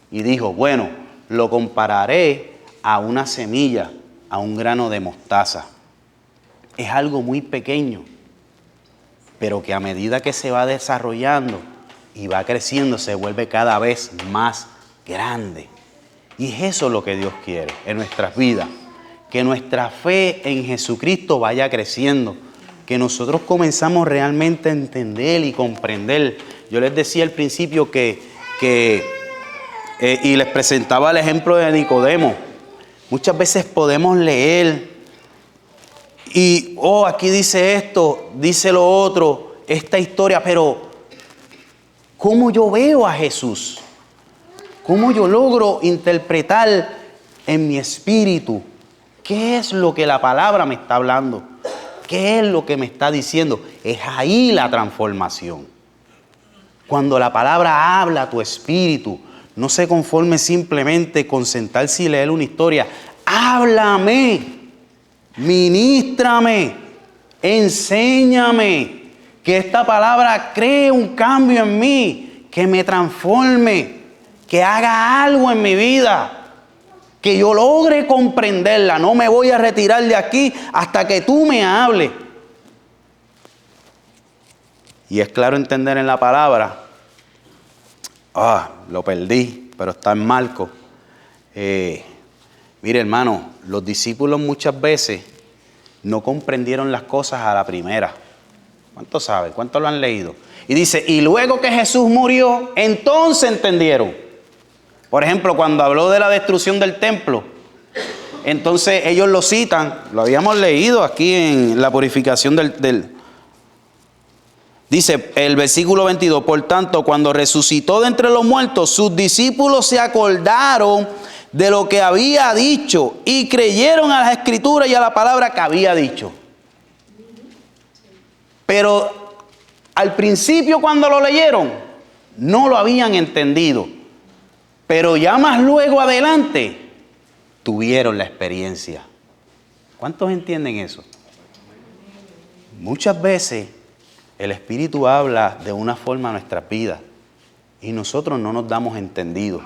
Speaker 1: Y dijo, bueno, lo compararé a una semilla, a un grano de mostaza. Es algo muy pequeño, pero que a medida que se va desarrollando y va creciendo, se vuelve cada vez más grande. Y es eso lo que Dios quiere en nuestras vidas, que nuestra fe en Jesucristo vaya creciendo, que nosotros comenzamos realmente a entender y comprender. Yo les decía al principio y les presentaba el ejemplo de Nicodemo. Muchas veces podemos leer y, aquí dice esto, dice lo otro, esta historia, pero ¿cómo yo veo a Jesús? ¿Cómo yo logro interpretar en mi espíritu qué es lo que la palabra me está hablando? ¿Qué es lo que me está diciendo? Es ahí la transformación. Cuando la palabra habla a tu espíritu, no se conforme simplemente con sentarse y leer una historia. Háblame, ministrame, enséñame, que esta palabra cree un cambio en mí, que me transforme, que haga algo en mi vida, que yo logre comprenderla. No me voy a retirar de aquí hasta que tú me hables. Y es claro entender en la palabra. Lo perdí, pero está en Marcos. Mire, hermano, los discípulos muchas veces no comprendieron las cosas a la primera. ¿Cuántos saben? ¿Cuántos lo han leído? Y dice, y luego que Jesús murió, entonces entendieron. Por ejemplo, cuando habló de la destrucción del templo, entonces ellos lo citan, lo habíamos leído aquí en la purificación Dice el versículo 22, por tanto, cuando resucitó de entre los muertos, sus discípulos se acordaron de lo que había dicho y creyeron a las escrituras y a la palabra que había dicho. Pero al principio cuando lo leyeron, no lo habían entendido. Pero ya más luego adelante, tuvieron la experiencia. ¿Cuántos entienden eso? Muchas veces el Espíritu habla de una forma a nuestras vidas y nosotros no nos damos entendido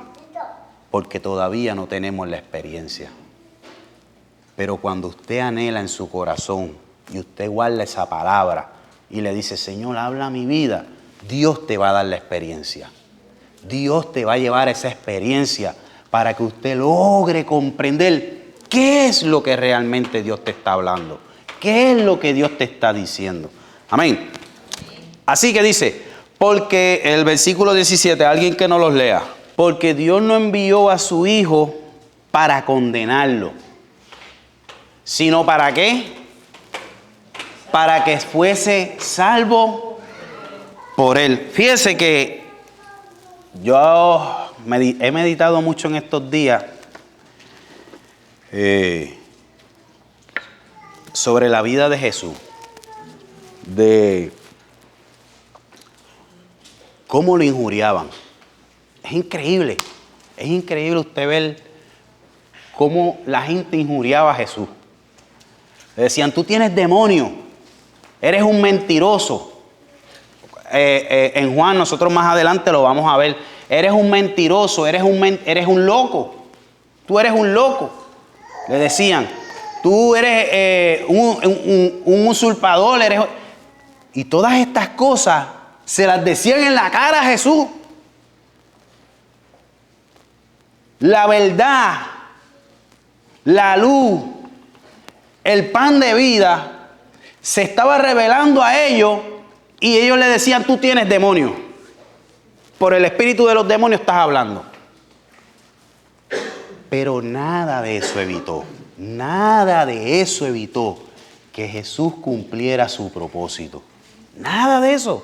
Speaker 1: porque todavía no tenemos la experiencia. Pero cuando usted anhela en su corazón y usted guarda esa palabra y le dice, Señor, habla mi vida, Dios te va a dar la experiencia. Dios te va a llevar a esa experiencia para que usted logre comprender qué es lo que realmente Dios te está hablando, qué es lo que Dios te está diciendo. Amén. Así que dice, porque el versículo 17, alguien que no los lea, porque Dios no envió a su Hijo para condenarlo, sino ¿para qué? Para que fuese salvo por él. Fíjese que yo he meditado mucho en estos días sobre la vida de Jesús, de cómo lo injuriaban. Es increíble usted ver cómo la gente injuriaba a Jesús. Le decían, tú tienes demonio, eres un mentiroso. En Juan, nosotros más adelante lo vamos a ver. Eres un mentiroso, eres un loco. Tú eres un loco. Le decían, tú eres un usurpador. Y todas estas cosas se las decían en la cara a Jesús. La verdad, la luz, el pan de vida se estaba revelando a ellos y ellos le decían, tú tienes demonio. Por el espíritu de los demonios estás hablando. Pero nada de eso evitó que Jesús cumpliera su propósito. Nada de eso.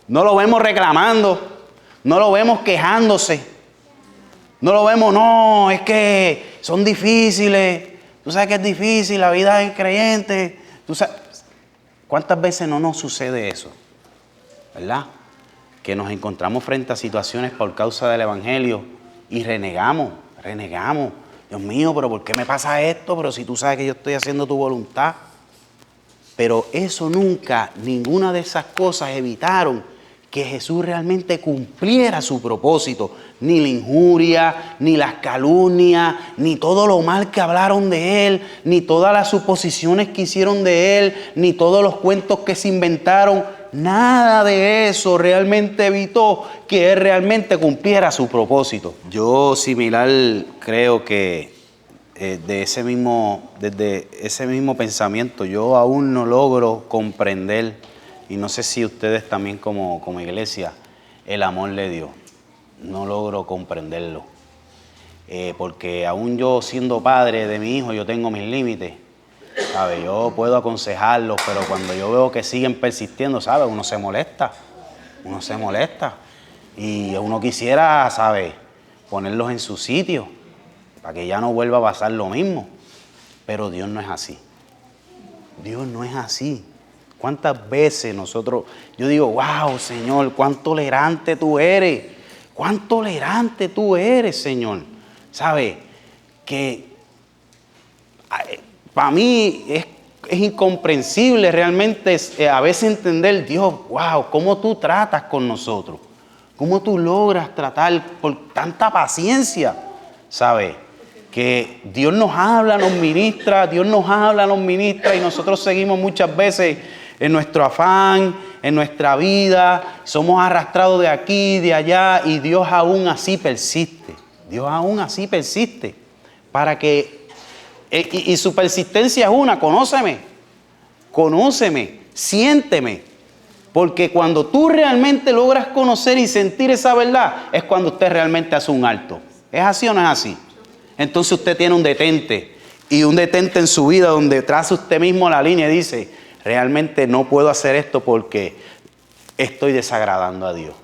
Speaker 1: No lo vemos reclamando, no lo vemos quejándose. No lo vemos, no, es que son difíciles. Tú sabes que es difícil, la vida del creyente. Tú sabes, ¿cuántas veces no nos sucede eso? ¿Verdad? Que nos encontramos frente a situaciones por causa del Evangelio y renegamos. Dios mío, pero ¿por qué me pasa esto? Pero si tú sabes que yo estoy haciendo tu voluntad. Pero eso nunca, ninguna de esas cosas evitaron que Jesús realmente cumpliera su propósito. Ni la injuria, ni las calumnias, ni todo lo mal que hablaron de Él, ni todas las suposiciones que hicieron de Él, ni todos los cuentos que se inventaron. Nada de eso realmente evitó que Él realmente cumpliera su propósito. Yo similar creo que desde ese mismo pensamiento yo aún no logro comprender, y no sé si ustedes también como iglesia, el amor de Dios. No logro comprenderlo. Porque aún yo siendo padre de mi hijo, yo tengo mis límites. ¿Sabe? Yo puedo aconsejarlos, pero cuando yo veo que siguen persistiendo, ¿sabe? Uno se molesta. Y uno quisiera, ¿sabe? Ponerlos en su sitio, para que ya no vuelva a pasar lo mismo. Pero Dios no es así. Dios no es así. ¿Cuántas veces yo digo, wow, Señor, cuán tolerante tú eres? Cuán tolerante tú eres, Señor. ¿Sabes? Que para mí es incomprensible realmente a veces entender, Dios, wow, cómo tú tratas con nosotros. Cómo tú logras tratar por tanta paciencia, ¿sabes? Que Dios nos habla, nos ministra, y nosotros seguimos muchas veces en nuestro afán, en nuestra vida, somos arrastrados de aquí, de allá, y Dios aún así persiste. Para que, y su persistencia es una, conóceme, siénteme. Porque cuando tú realmente logras conocer y sentir esa verdad, es cuando usted realmente hace un alto. ¿Es así o no es así? Entonces usted tiene un detente, y un detente en su vida donde traza usted mismo la línea y dice, realmente no puedo hacer esto porque estoy desagradando a Dios.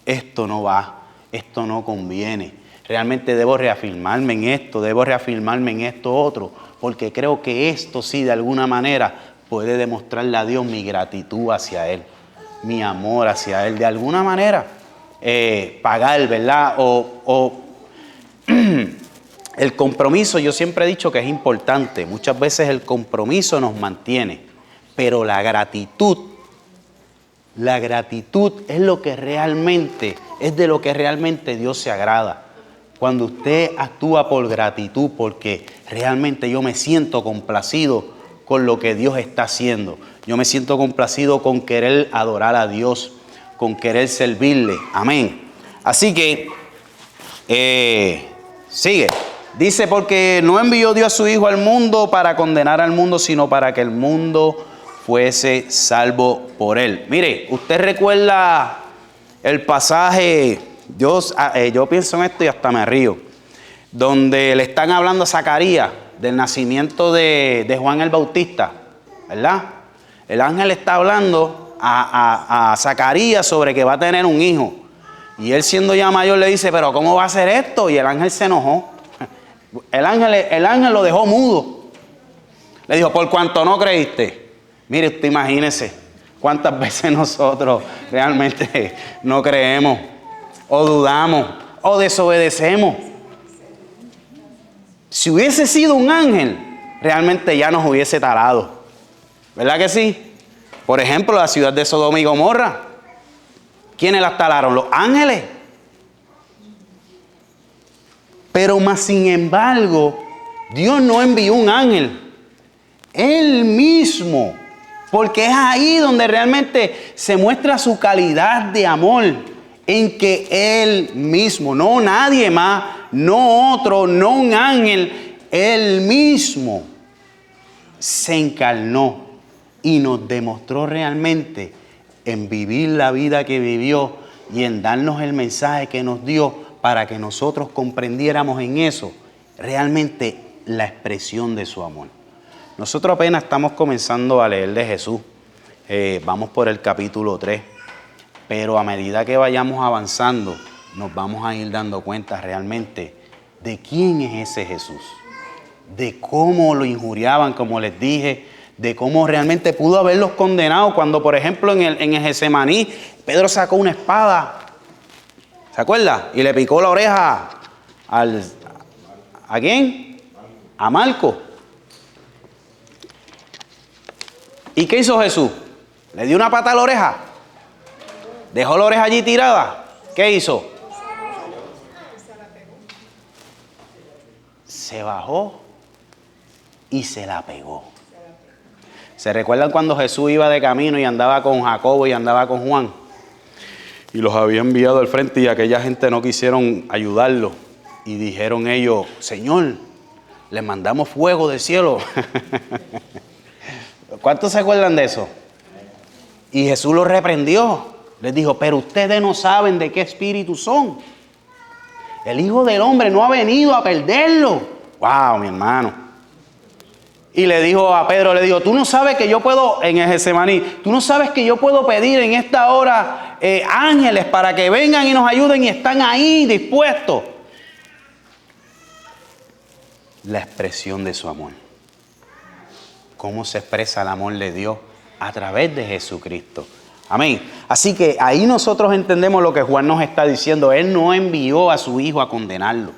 Speaker 1: Esto no va, esto no conviene. Realmente debo reafirmarme en esto otro, porque creo que esto sí de alguna manera puede demostrarle a Dios mi gratitud hacia Él, mi amor hacia Él, de alguna manera pagar, ¿verdad? El compromiso, yo siempre he dicho que es importante. Muchas veces el compromiso nos mantiene, pero la gratitud es lo que realmente, es de lo que realmente Dios se agrada. Cuando usted actúa por gratitud, porque realmente yo me siento complacido con lo que Dios está haciendo. Yo me siento complacido con querer adorar a Dios, con querer servirle. Amén. Así que, sigue. Dice, porque no envió Dios a su Hijo al mundo para condenar al mundo, sino para que el mundo fuese salvo por él. Mire, usted recuerda el pasaje, yo pienso en esto y hasta me río, donde le están hablando a Zacarías del nacimiento de Juan el Bautista, ¿verdad? El ángel está hablando a Zacarías sobre que va a tener un hijo. Y él, siendo ya mayor, le dice, pero ¿cómo va a ser esto? Y el ángel se enojó. El ángel lo dejó mudo. Le dijo, por cuanto no creíste. Mire, usted imagínese cuántas veces nosotros realmente no creemos, o dudamos, o desobedecemos. Si hubiese sido un ángel, realmente ya nos hubiese talado. ¿Verdad que sí? Por ejemplo, la ciudad de Sodoma y Gomorra. ¿Quiénes las talaron? Los ángeles. Pero más sin embargo, Dios no envió un ángel. Él mismo. Porque es ahí donde realmente se muestra su calidad de amor. En que Él mismo, no nadie más, no otro, no un ángel, Él mismo se encarnó y nos demostró realmente en vivir la vida que vivió y en darnos el mensaje que nos dio para que nosotros comprendiéramos en eso realmente la expresión de su amor. Nosotros apenas estamos comenzando a leer de Jesús, vamos por el capítulo 3. Pero a medida que vayamos avanzando, nos vamos a ir dando cuenta realmente de quién es ese Jesús. De cómo lo injuriaban, como les dije, de cómo realmente pudo haberlos condenado. Cuando, por ejemplo, en el Getsemaní, Pedro sacó una espada, ¿se acuerda? Y le picó la oreja ¿A quién? A Marcos. ¿Y qué hizo Jesús? ¿Le dio una pata a la oreja? ¿Dejó la oreja allí tirada? ¿Qué hizo? Se bajó y se la pegó. ¿Se recuerdan cuando Jesús iba de camino y andaba con Jacobo y andaba con Juan? Y los había enviado al frente y aquella gente no quisieron ayudarlo. Y dijeron ellos, Señor, les mandamos fuego del cielo. ¿Cuántos se acuerdan de eso? Y Jesús los reprendió. Les dijo, pero ustedes no saben de qué espíritu son. El Hijo del Hombre no ha venido a perderlo. ¡Wow, mi hermano! Y le dijo a Pedro, le dijo, tú no sabes que yo puedo, en el Getsemaní, tú no sabes que yo puedo pedir en esta hora ángeles para que vengan y nos ayuden y están ahí dispuestos. La expresión de su amor. ¿Cómo se expresa el amor de Dios? A través de Jesucristo. Amén. Así que ahí nosotros entendemos lo que Juan nos está diciendo. Él no envió a su Hijo a condenarlo.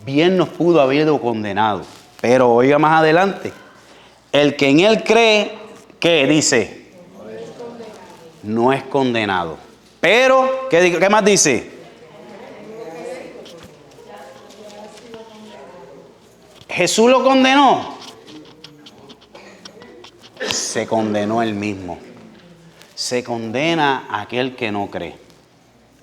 Speaker 1: Bien nos pudo haber condenado. Pero oiga más adelante. El que en Él cree, ¿qué dice? No es condenado. Pero, ¿qué más dice? ¿Jesús lo condenó? Se condenó él mismo. Se condena a aquel que no cree.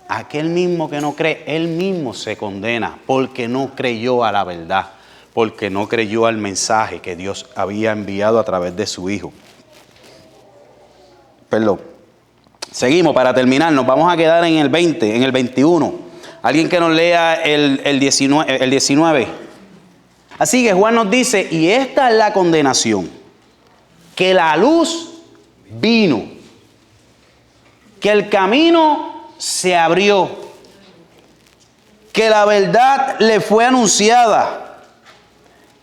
Speaker 1: Aquel mismo que no cree, él mismo se condena porque no creyó a la verdad, porque no creyó al mensaje que Dios había enviado a través de su Hijo. Perdón. Seguimos, para terminar, nos vamos a quedar en el 20, en el 21. Alguien que nos lea el 19. Así que Juan nos dice, y esta es la condenación, que la luz vino, que el camino se abrió, que la verdad le fue anunciada,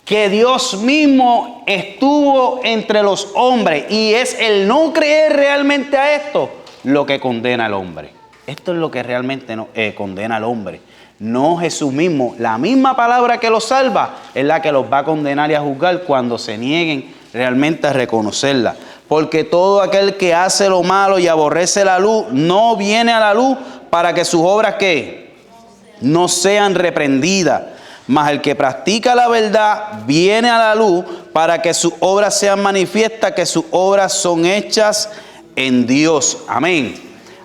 Speaker 1: que Dios mismo estuvo entre los hombres, y es el no creer realmente a esto lo que condena al hombre. Esto es lo que realmente condena al hombre. No Jesús mismo. La misma palabra que los salva es la que los va a condenar y a juzgar cuando se nieguen realmente a reconocerla. Porque todo aquel que hace lo malo y aborrece la luz no viene a la luz para que sus obras ¿qué? No sean reprendidas. Mas el que practica la verdad viene a la luz para que sus obras sean manifiestas, que sus obras son hechas en Dios. Amén.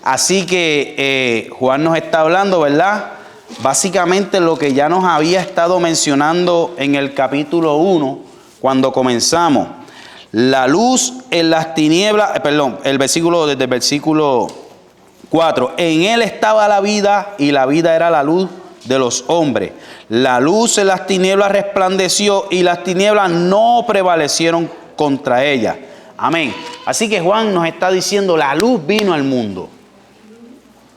Speaker 1: Así que Juan nos está hablando, ¿verdad? Básicamente lo que ya nos había estado mencionando en el capítulo 1, cuando comenzamos. La luz en las tinieblas, desde el versículo 4. En él estaba la vida y la vida era la luz de los hombres. La luz en las tinieblas resplandeció y las tinieblas no prevalecieron contra ella. Amén. Así que Juan nos está diciendo, la luz vino al mundo,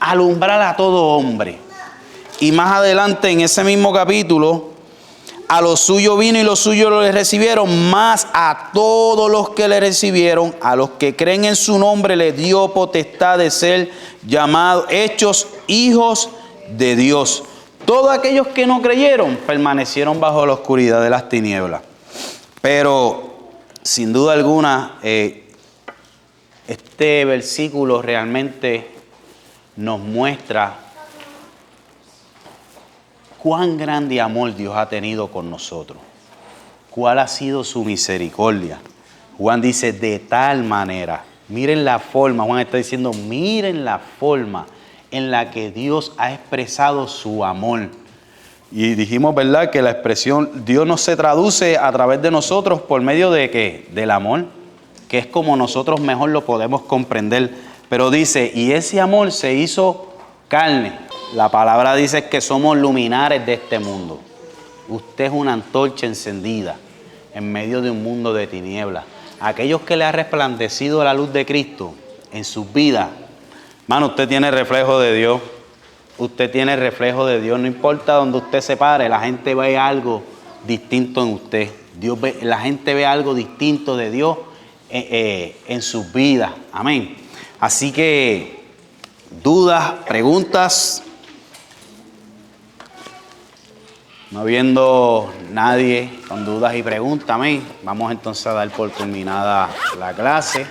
Speaker 1: a alumbrar a todo hombre. Y más adelante en ese mismo capítulo, a los suyos vino y los suyos le recibieron, mas a todos los que le recibieron, a los que creen en su nombre, le dio potestad de ser llamados, hechos hijos de Dios. Todos aquellos que no creyeron permanecieron bajo la oscuridad de las tinieblas. Pero sin duda alguna, este versículo realmente nos muestra cuán grande amor Dios ha tenido con nosotros. ¿Cuál ha sido su misericordia? Juan dice, de tal manera. Miren la forma, Juan está diciendo, miren la forma en la que Dios ha expresado su amor. Y dijimos, ¿verdad?, que la expresión Dios no se traduce a través de nosotros por medio de ¿qué? Del amor, que es como nosotros mejor lo podemos comprender. Pero dice, y ese amor se hizo carne. La palabra dice que somos luminares de este mundo. Usted es una antorcha encendida en medio de un mundo de tinieblas. Aquellos que le ha resplandecido la luz de Cristo en sus vidas, hermano, usted tiene reflejo de Dios. Usted tiene reflejo de Dios. No importa donde usted se pare, la gente ve algo distinto en usted. La gente ve algo distinto de Dios en sus vidas. Amén. Así que, dudas, preguntas. No habiendo nadie con dudas y preguntas, amén. Vamos entonces a dar por culminada la clase.